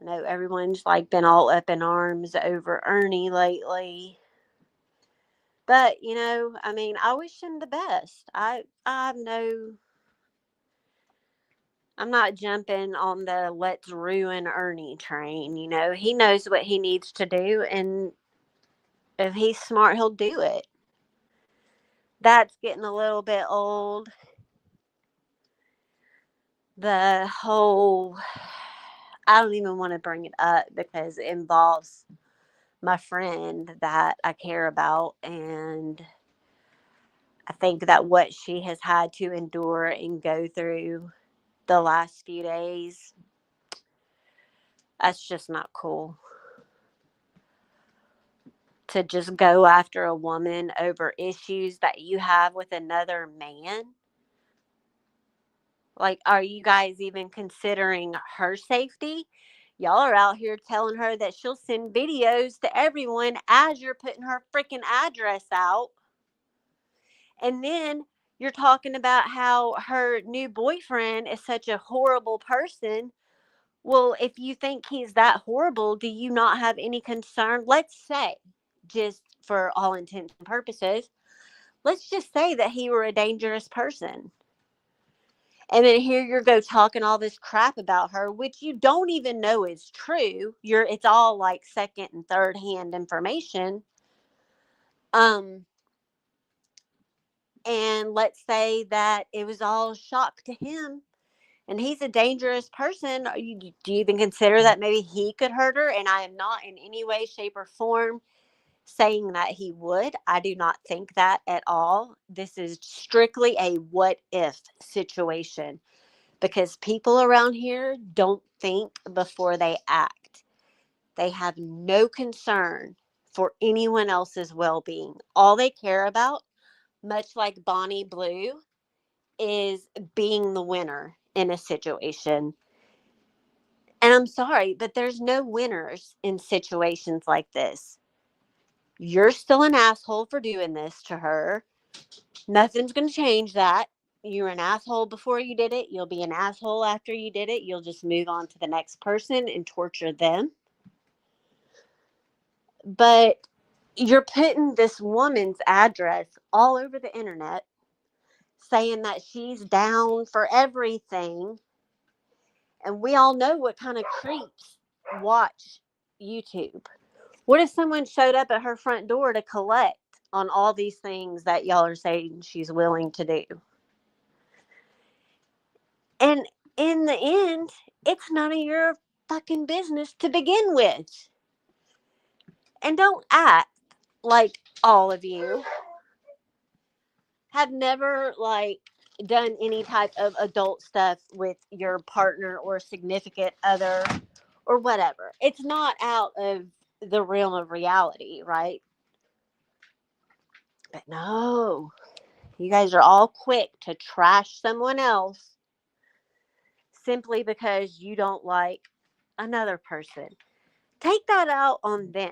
I know everyone's like been all up in arms over Ernie lately. But, I mean, I wish him the best. I'm not jumping on the let's ruin Ernie train. He knows what he needs to do, and if he's smart, he'll do it. That's getting a little bit old. The whole, I don't even want to bring it up because it involves my friend that I care about, and I think that what she has had to endure and go through the last few days, that's just not cool. To just go after a woman over issues that you have with another man. Like, are you guys even considering her safety? Y'all are out here telling her that she'll send videos to everyone as you're putting her freaking address out. And then you're talking about how her new boyfriend is such a horrible person. Well, if you think he's that horrible, do you not have any concern? Let's say, just for all intents and purposes, let's just say that he were a dangerous person. And then here you go talking all this crap about her, which you don't even know is true. It's all like second and third hand information. And let's say that it was all shock to him, and he's a dangerous person. Do you even consider that maybe he could hurt her? And I am not in any way, shape, or form saying that he would. I do not think that at all. This is strictly a what if situation, because people around here don't think before they act. They have no concern for anyone else's well-being. All they care about, much like Bonnie Blue, is being the winner in a situation. And I'm sorry, but there's no winners in situations like this. You're still an asshole for doing this to her. Nothing's going to change that. You were an asshole before you did it. You'll be an asshole after you did it. You'll just move on to the next person and torture them. But you're putting this woman's address all over the internet, saying that she's down for everything. And we all know what kind of creeps watch YouTube. What if someone showed up at her front door to collect on all these things that y'all are saying she's willing to do? And in the end, it's none of your fucking business to begin with. And don't act like all of you have never done any type of adult stuff with your partner or significant other or whatever. It's not out of the realm of reality, right? But no, you guys are all quick to trash someone else simply because you don't like another person. Take that out on them.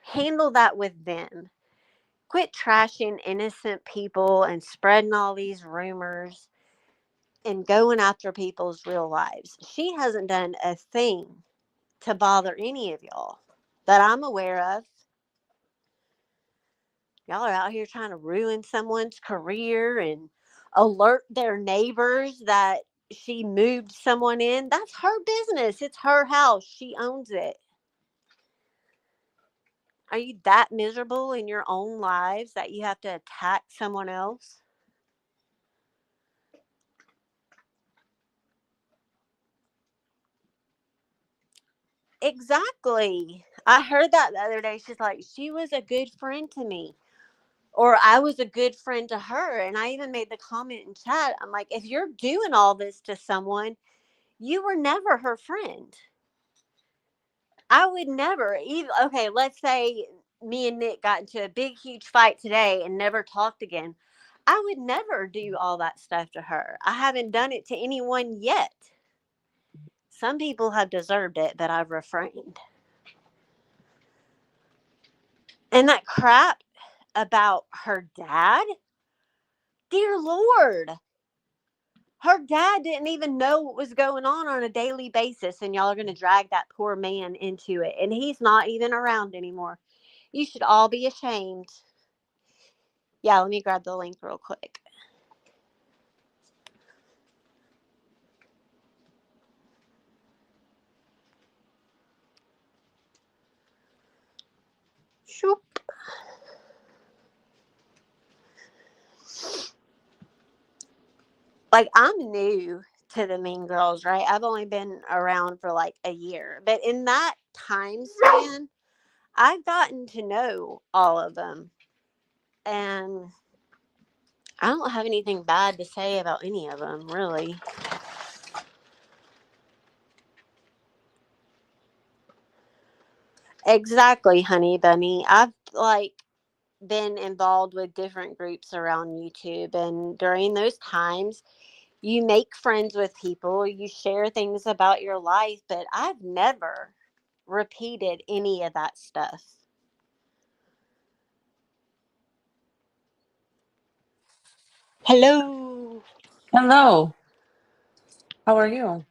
Handle that with them. Quit trashing innocent people and spreading all these rumors and going after people's real lives. She hasn't done a thing to bother any of y'all that I'm aware of. Y'all are out here trying to ruin someone's career and alert their neighbors that she moved someone in. That's her business. It's her house. She owns it. Are you that miserable in your own lives that you have to attack someone else? Exactly. I heard that the other day. She's like, she was a good friend to me. Or I was a good friend to her. And I even made the comment in chat. I'm like, if you're doing all this to someone, you were never her friend. I would never even, okay, let's say me and Nick got into a big, huge fight today and never talked again. I would never do all that stuff to her. I haven't done it to anyone yet. Some people have deserved it, but I've refrained. And that crap about her dad, dear Lord, her dad didn't even know what was going on a daily basis, and y'all are going to drag that poor man into it. And he's not even around anymore. You should all be ashamed. Yeah, let me grab the link real quick. Shoop. Like, I'm new to the Mean Girls, right? I've only been around for like a year. But in that time span, I've gotten to know all of them. And I don't have anything bad to say about any of them, really. Exactly, honey bunny. I've been involved with different groups around YouTube, and during those times you make friends with people, you share things about your life, but I've never repeated any of that stuff. Hello. Hello. How are you?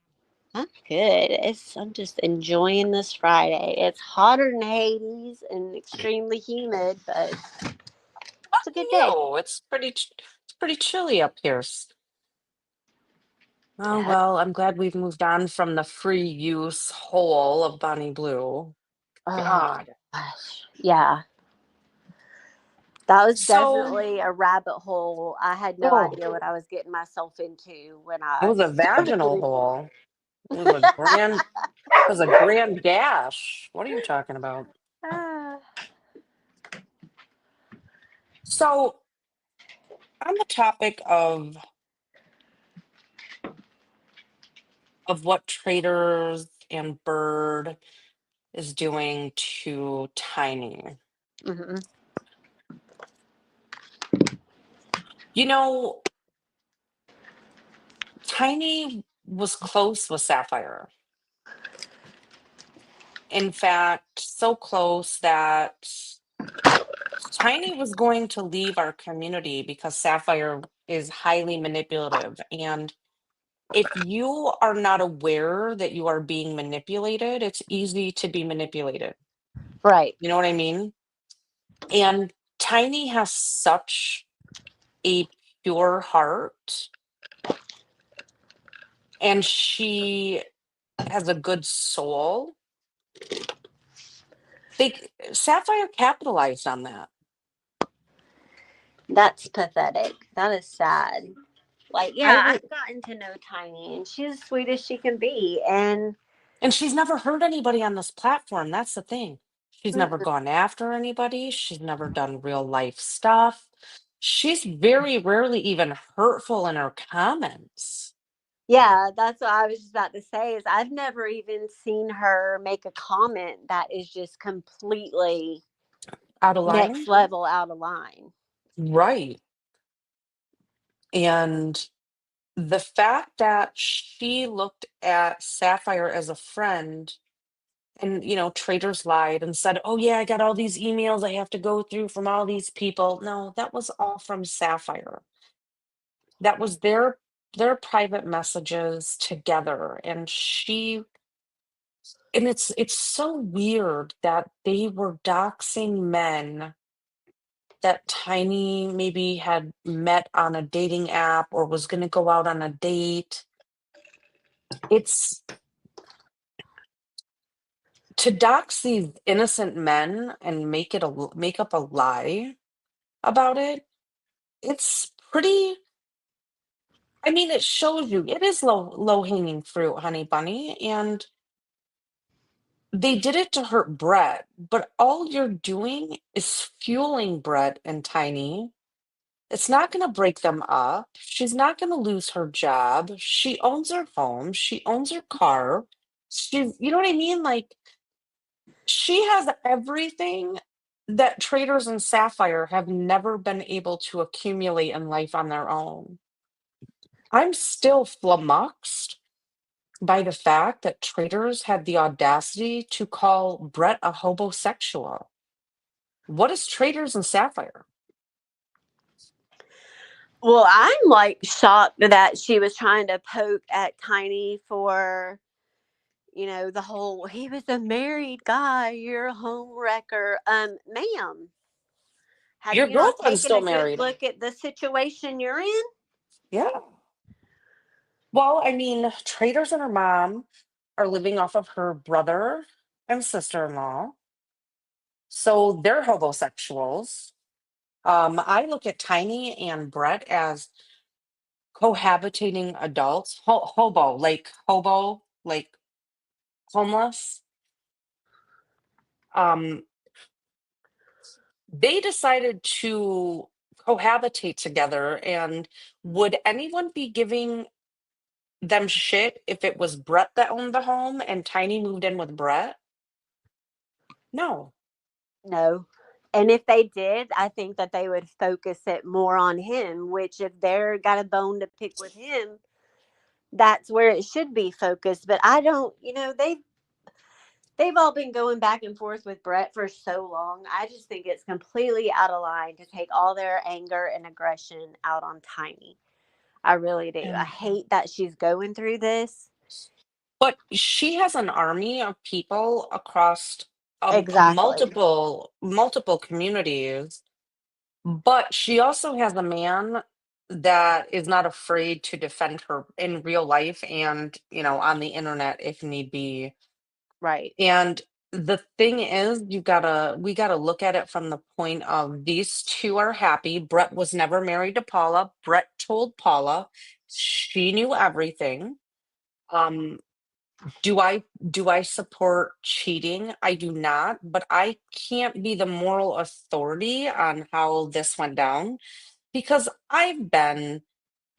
I'm good. I'm just enjoying this Friday. It's hotter than Hades and extremely humid, but it's a good day. You. It's pretty chilly up here. Oh, Yeah. well, I'm glad we've moved on from the free use hole of Bonnie Blue. Oh God. gosh. Yeah. That was So, definitely a rabbit hole. I had no oh, idea what I was getting myself into when it I was a started vaginal reading. hole. It was a grand gash. What are you talking about? Ah, So, on the topic of what Traders and Bird is doing to Tiny. mhm. You know, Tiny was close with Sapphire. In fact, so close that Tiny was going to leave our community because Sapphire is highly manipulative. And if you are not aware that you are being manipulated, it's easy to be manipulated. Right. You know what I mean? And Tiny has such a pure heart, and she has a good soul. Sapphire capitalized on that. That's pathetic. That is sad. Like, I yeah, would, I've gotten to know Tiny, and she's as sweet as she can be. And and she's never hurt anybody on this platform. That's the thing. She's never mm, gone after anybody. She's never done real life stuff. She's very rarely even hurtful in her comments. yeah, that's what I was just about to say. Is I've never even seen her make a comment that is just completely Out of next line? level out of line. Right. And the fact that she looked at Sapphire as a friend, and traders lied and said, oh yeah, I got all these emails I have to go through from all these people. No, that was all from Sapphire. That was their private messages together. And it's so weird that they were doxing men that Tiny maybe had met on a dating app or was going to go out on a date. It's to dox these innocent men and make up a lie about it. It's pretty. I mean, it shows you it is low hanging fruit, honey bunny, and they did it to hurt Brett. But all you're doing is fueling Brett and Tiny. It's not going to break them up. She's not going to lose her job. She owns her home. She owns her car. You know what I mean? Like, she has everything that Traders and Sapphire have never been able to accumulate in life on their own. I'm still flummoxed by the fact that Traders had the audacity to call Brett a homosexual. What is Traders and Sapphire? Well, I'm like shocked that she was trying to poke at Tiny for, the whole he was a married guy, you're a home wrecker. Ma'am, have Your you not girlfriend's taken still a good married. look at the situation you're in? Yeah. Well, I mean, Traders and her mom are living off of her brother and sister-in-law. So they're homosexuals. I look at Tiny and Brett as cohabitating adults, hobo, like homeless. Um, they decided to cohabitate together, and would anyone be giving them shit if it was Brett that owned the home and Tiny moved in with Brett? No. No. And if they did, I think that they would focus it more on him, which if they're got a bone to pick with him, that's where it should be focused. But I don't, they've all been going back and forth with Brett for so long. I just think it's completely out of line to take all their anger and aggression out on Tiny. I really do. I Yeah. hate that she's going through this. But she has an army of people across Exactly. multiple communities. But she also has a man that is not afraid to defend her in real life and, on the internet if need be. Right. And the thing is, we gotta look at it from the point of these two are happy. Brett was never married to Paula. Brett told Paula she knew everything. Um, do I support cheating? I do not, but I can't be the moral authority on how this went down because I've been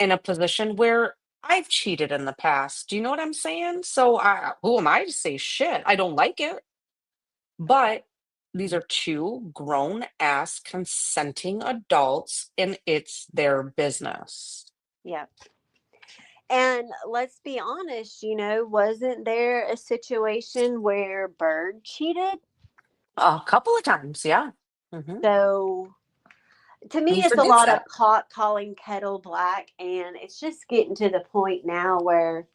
in a position where I've cheated in the past. Do you know what I'm saying? So who am I to say shit? I don't like it, but these are two grown ass consenting adults and it's their business. Yeah. And let's be honest, wasn't there a situation where Bird cheated? A couple of times, yeah. Hmm. So to He me, it's a forgets lot of that. pot calling kettle black. And it's just getting to the point now where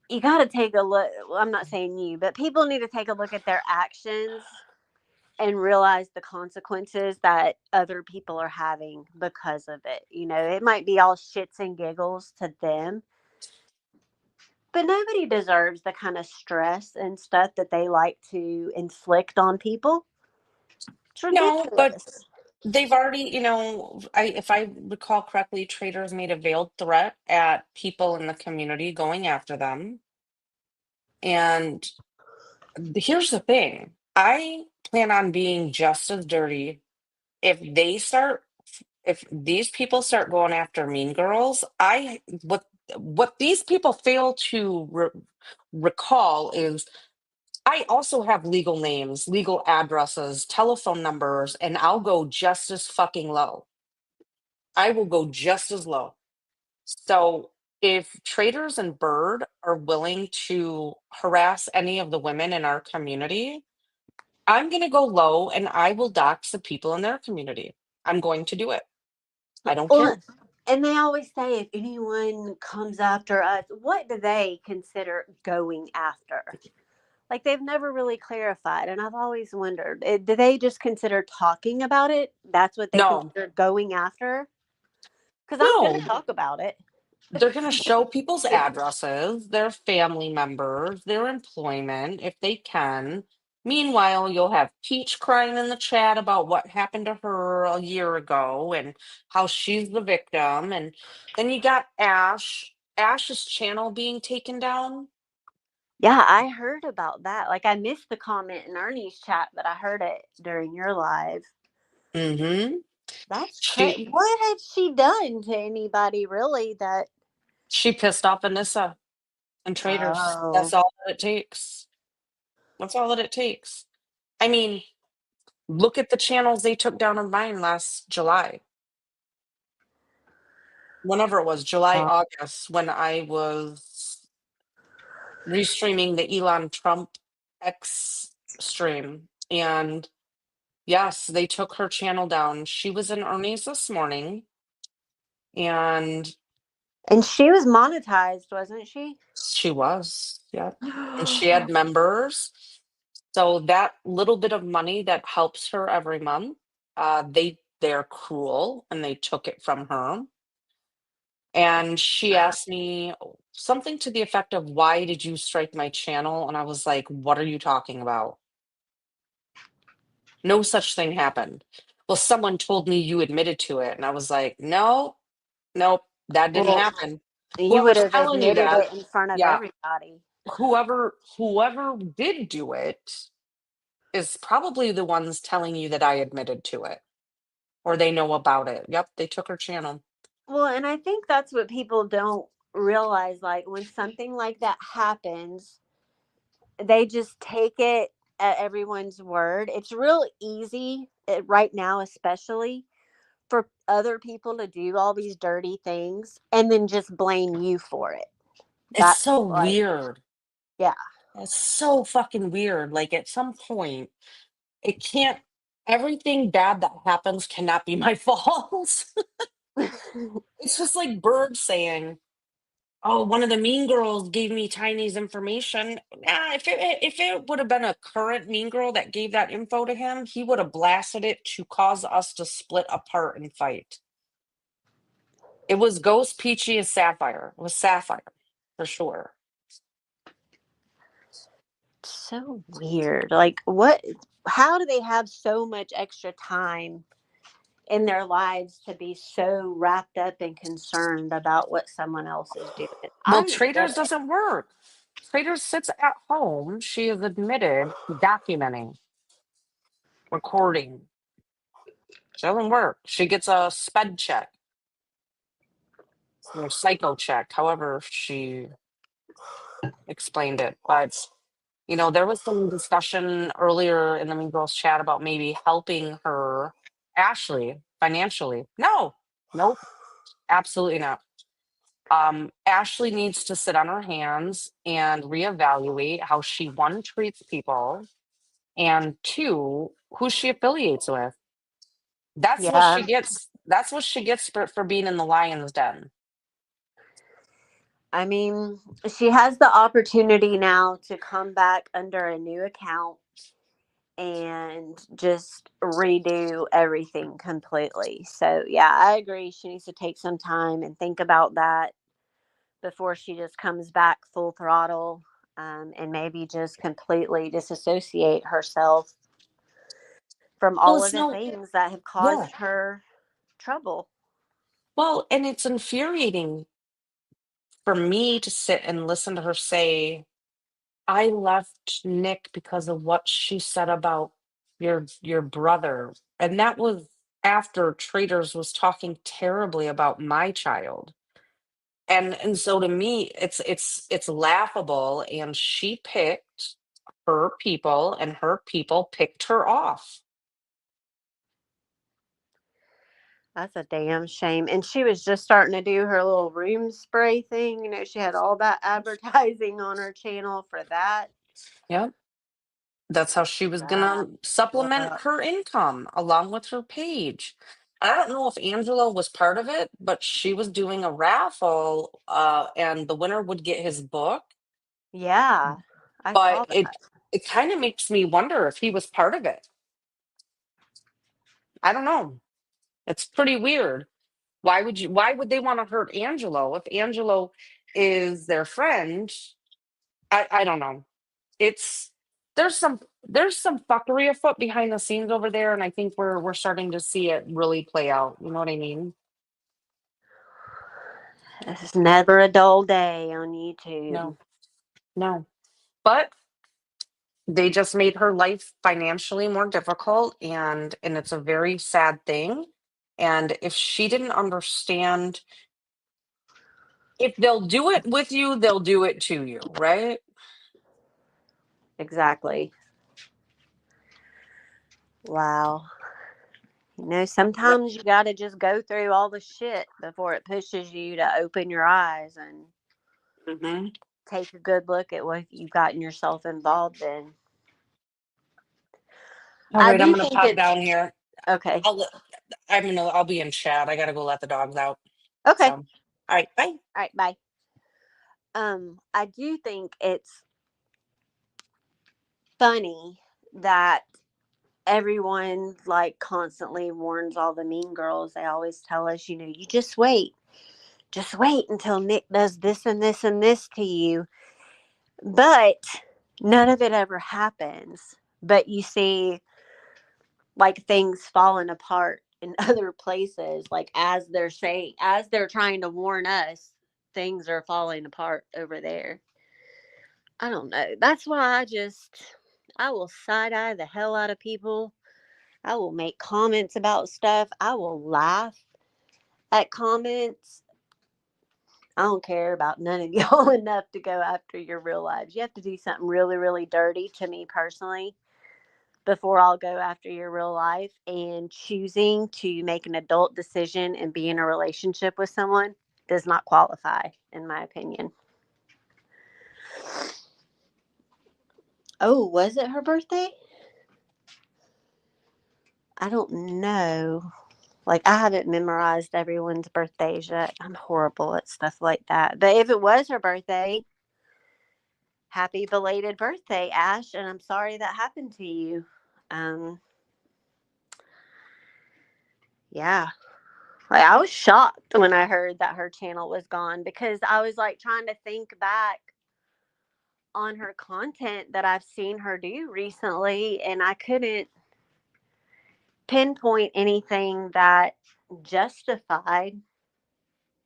you got to take a look. Well, I'm not saying you, but people need to take a look at their actions and realize the consequences that other people are having because of it. It might be all shits and giggles to them, but nobody deserves the kind of stress and stuff that they like to inflict on people. It's No, but ridiculous. they've already, if I recall correctly, traders made a veiled threat at people in the community going after them. And here's the thing. I plan on being just as dirty if if these people start going after mean girls. What these people fail to recall is I also have legal names, legal addresses, telephone numbers, and I'll go just as fucking low. I will go just as low. So if Traders and Bird are willing to harass any of the women in our community, I'm going to go low and I will dox the people in their community. I'm going to do it. I don't Well, care. and they always say if anyone comes after us, what do they consider going after? Like they've never really clarified, and I've always wondered, do they just consider talking about it? That's what they No, consider going after? Because I'm going to no. talk about it. They're going to show people's addresses, their family members, their employment, if they can. Meanwhile, you'll have Peach crying in the chat about what happened to her a year ago and how she's the victim. And then you got Ash's channel being taken down. Yeah, I heard about that. Like I missed the comment in Ernie's chat, but I heard it during your live. Mm-hmm. That's She crazy. What had she done to anybody really that? she pissed off Anissa and traders. That's Oh. all that it takes. That's all that it takes. I mean, look at the channels they took down of mine last July. Whenever it was, July, Oh. August, when I was restreaming the Elon Trump X stream. And yes, they took her channel down. She was in Ernie's this morning, and And she was monetized, wasn't she? she was, yeah. And she had members. So that little bit of money that helps her every month, they're cruel and they took it from her. And she asked me something to the effect of, "Why did you strike my channel?" And I was like, "What are you talking about? No such thing happened." "Well, someone told me you admitted to it." And I was like, "No, nope, that didn't Well, happen." you would Whoever's have telling you admitted that, it in front of yeah, everybody. whoever did do it is probably the ones telling you that I admitted to it or they know about it. Yep, they took her channel. Well, and I think that's what people don't realize. Like when something like that happens, they just take it at everyone's word. It's real easy right now, especially for other people to do all these dirty things and then just blame you for it. It's That's so like, weird. yeah. It's so fucking weird. Like at some point, it can't, everything bad that happens cannot be my fault. It's just like Bird saying, "Oh, one of the mean girls gave me Tiny's information." Nah, if it would have been a current mean girl that gave that info to him, he would have blasted it to cause us to split apart and fight. It was Ghost, Peachy, and Sapphire. It was Sapphire for sure. So weird. Like, what? How do they have so much extra time in their lives to be so wrapped up and concerned about what someone else is doing? I Well, don't get Traders it. doesn't work. Traders sits at home. She is admitted documenting, recording. She doesn't work. She gets a sped check or psycho check, however she explained it. But there was some discussion earlier in the Mean Girls chat about maybe helping her, Ashley, financially. No, nope, absolutely not. Ashley needs to sit on her hands and reevaluate how she, one, treats people, and two, who she affiliates with. That's what she Yeah. gets. That's what she gets for being in the lion's den. I mean, she has the opportunity now to come back under a new account and just redo everything completely. So, yeah, I agree. She needs to take some time and think about that before she just comes back full throttle, and maybe just completely disassociate herself from Well, all of it's the no, things that have yeah. caused her trouble. Well, and it's infuriating for me to sit and listen to her say, "I left Nick because of what she said about your brother," and that was after Traders was talking terribly about my child. And so to me, it's laughable, and she picked her people, and her people picked her off. That's a damn shame. And she was just starting to do her little room spray thing. She had all that advertising on her channel for that. Yep. That's how she was That gonna supplement sucks. her income along with her page. I don't know if Angela was part of it, but she was doing a raffle, and the winner would get his book. Yeah, I saw But that. it kind of makes me wonder if he was part of it. I don't know. It's pretty weird. Why would they want to hurt Angelo if Angelo is their friend? I don't know. It's there's some fuckery afoot behind the scenes over there, and I think we're starting to see it really play out. You know what I mean? It's never a dull day on YouTube. No, no. But they just made her life financially more difficult, and it's a very sad thing. And if she didn't understand, if they'll do it with you, they'll do it to you, right? Exactly. Wow. Yep. Sometimes you got to just go through all the shit before it pushes you to open your eyes and Hmm. take a good look at what you've gotten yourself involved in. All I right, I'm do gonna think pop it's down here. okay. I'll I'll be in chat. I gotta go let the dogs out. So, Okay. all right, bye. All right. Bye. I do think it's funny that everyone like constantly warns all the mean girls. They always tell us, you just wait. Just wait until Nick does this and this and this to you. But none of it ever happens. But you see like things falling apart in other places, like as they're trying to warn us, things are falling apart over there. I don't know. That's why I will side eye the hell out of people. I will make comments about stuff. I will laugh at comments. I don't care about none of y'all enough to go after your real lives. You have to do something really, really dirty to me personally before I'll go after your real life. And choosing to make an adult decision and be in a relationship with someone does not qualify, in my opinion. Oh, was it her birthday? I don't know. Like, I haven't memorized everyone's birthdays yet. I'm horrible at stuff like that. But if it was her birthday, happy belated birthday, Ash. And I'm sorry that happened to you. Um, yeah. Like, I was shocked when I heard that her channel was gone because I was like trying to think back on her content that I've seen her do recently, and I couldn't pinpoint anything that justified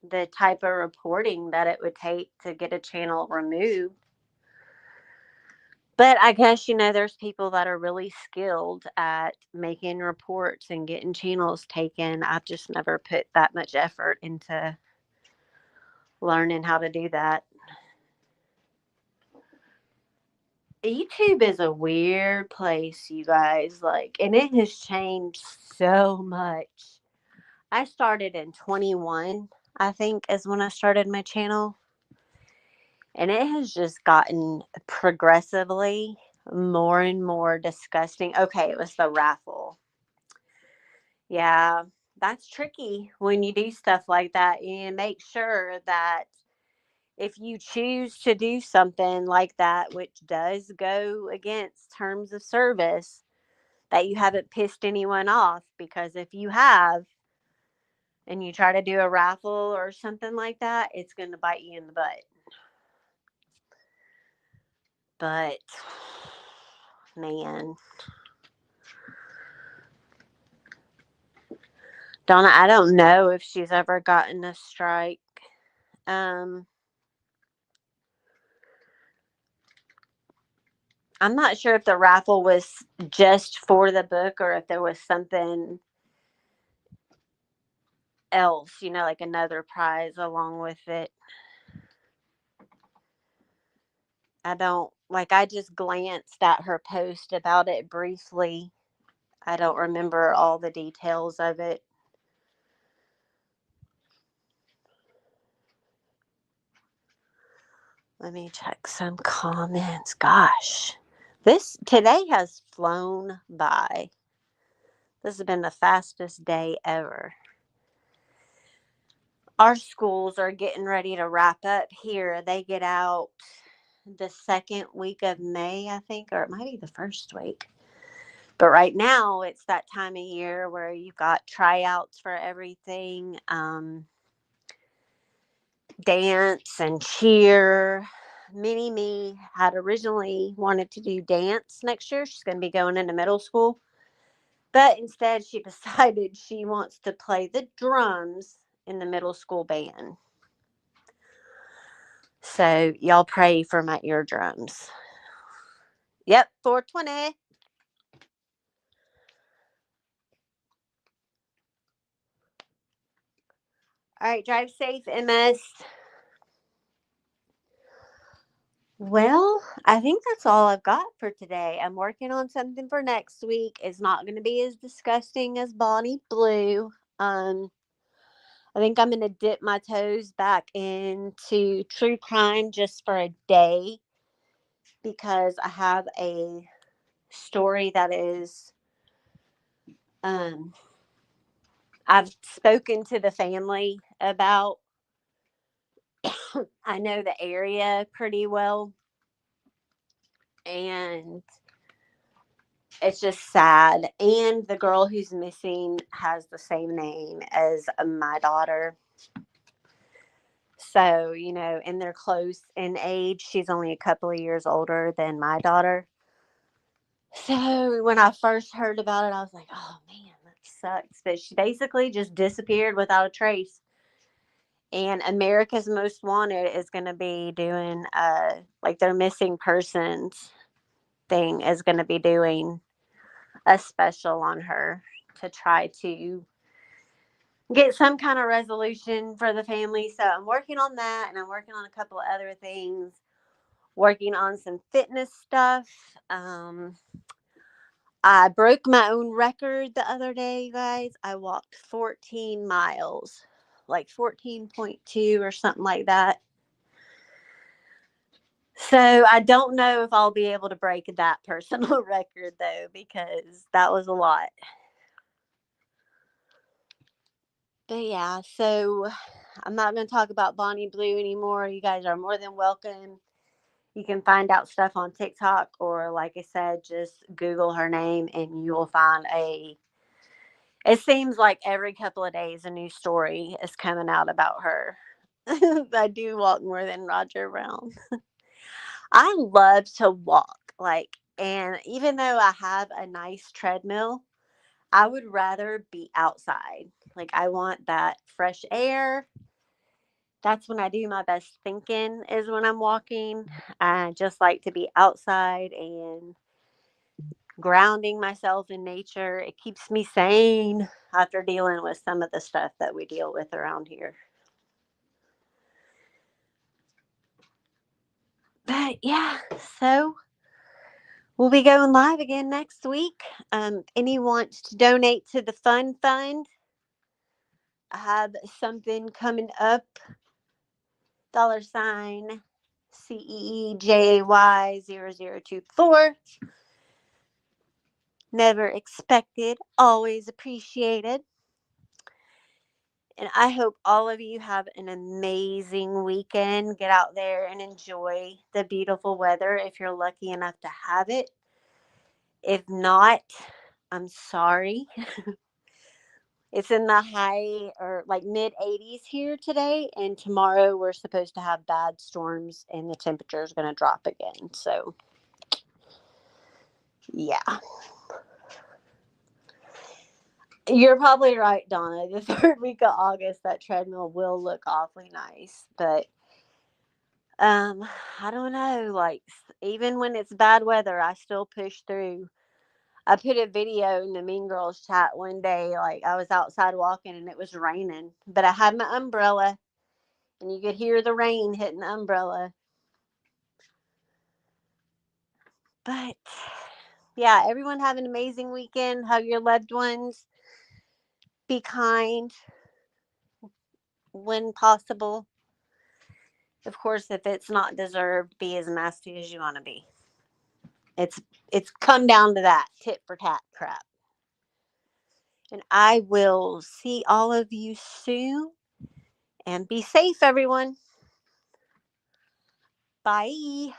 the type of reporting that it would take to get a channel removed. But I guess, there's people that are really skilled at making reports and getting channels taken. I've just never put that much effort into learning how to do that. YouTube is a weird place, you guys. Like, and it has changed so much. I started in 21, I think, is when I started my channel. And it has just gotten progressively more and more disgusting. Okay, it was the raffle. Yeah, that's tricky when you do stuff like that. And make sure that if you choose to do something like that, which does go against terms of service, that you haven't pissed anyone off. Because if you have, and you try to do a raffle or something like that, it's going to bite you in the butt. But, man, Donna, I don't know if she's ever gotten a strike. I'm not sure if the raffle was just for the book or if there was something else, like another prize along with it. I just glanced at her post about it briefly. I don't remember all the details of it. Let me check some comments. Gosh, this today has flown by. This has been the fastest day ever. Our schools are getting ready to wrap up here. They get out the second week of May, I think, or it might be the first week. But right now, it's that time of year where you've got tryouts for everything, dance and cheer. Mini Me had originally wanted to do dance next year. She's going to be going into middle school. But instead, she decided she wants to play the drums in the middle school band. So, y'all pray for my eardrums. Yep, 420. All right, drive safe, MS. Well, I think that's all I've got for today. I'm working on something for next week. It's not going to be as disgusting as Bonnie Blue. I think I'm going to dip my toes back into true crime just for a day because I have a story that is I've spoken to the family about. I know the area pretty well, and it's just sad. And the girl who's missing has the same name as my daughter. So, and they're close in age. She's only a couple of years older than my daughter. So, when I first heard about it, I was like, oh man, that sucks. But she basically just disappeared without a trace. And America's Most Wanted is going to be doing, like, their missing persons thing is going to be doing a special on her to try to get some kind of resolution for the family. So I'm working on that, and I'm working on a couple of other things, working on some fitness stuff. I broke my own record the other day, you guys. I walked 14 miles, like 14.2 or something like that. So I don't know if I'll be able to break that personal record though, because that was a lot. But yeah, so I'm not going to talk about Bonnie Blue anymore. You guys are more than welcome. You can find out stuff on TikTok, or like I said, just Google her name and you will find a It seems like every couple of days a new story is coming out about her. I do walk more than Roger Brown. I love to walk, like, and even though I have a nice treadmill, I would rather be outside. Like, I want that fresh air. That's when I do my best thinking, is when I'm walking. I just like to be outside and grounding myself in nature. It keeps me sane after dealing with some of the stuff that we deal with around here. But yeah, so we'll be going live again next week. Any wants to donate to the fun fund? I have something coming up. $sign CEEJAY0024. Never expected, always appreciated. And I hope all of you have an amazing weekend. Get out there and enjoy the beautiful weather if you're lucky enough to have it. If not, I'm sorry. It's in the high or like mid 80s here today. And tomorrow we're supposed to have bad storms and the temperature is going to drop again. So, yeah. You're probably right, Donna. The third week of August, that treadmill will look awfully nice. But um, I don't know. Like, even when it's bad weather, I still push through. I put a video in the Mean Girls chat one day. Like, I was outside walking and it was raining, but I had my umbrella and you could hear the rain hitting the umbrella. But yeah, everyone have an amazing weekend. Hug your loved ones. Be kind when possible. Of course, if it's not deserved, be as nasty as you want to be. It's it's come down to that tit for tat crap. And I will see all of you soon. And be safe, everyone. Bye.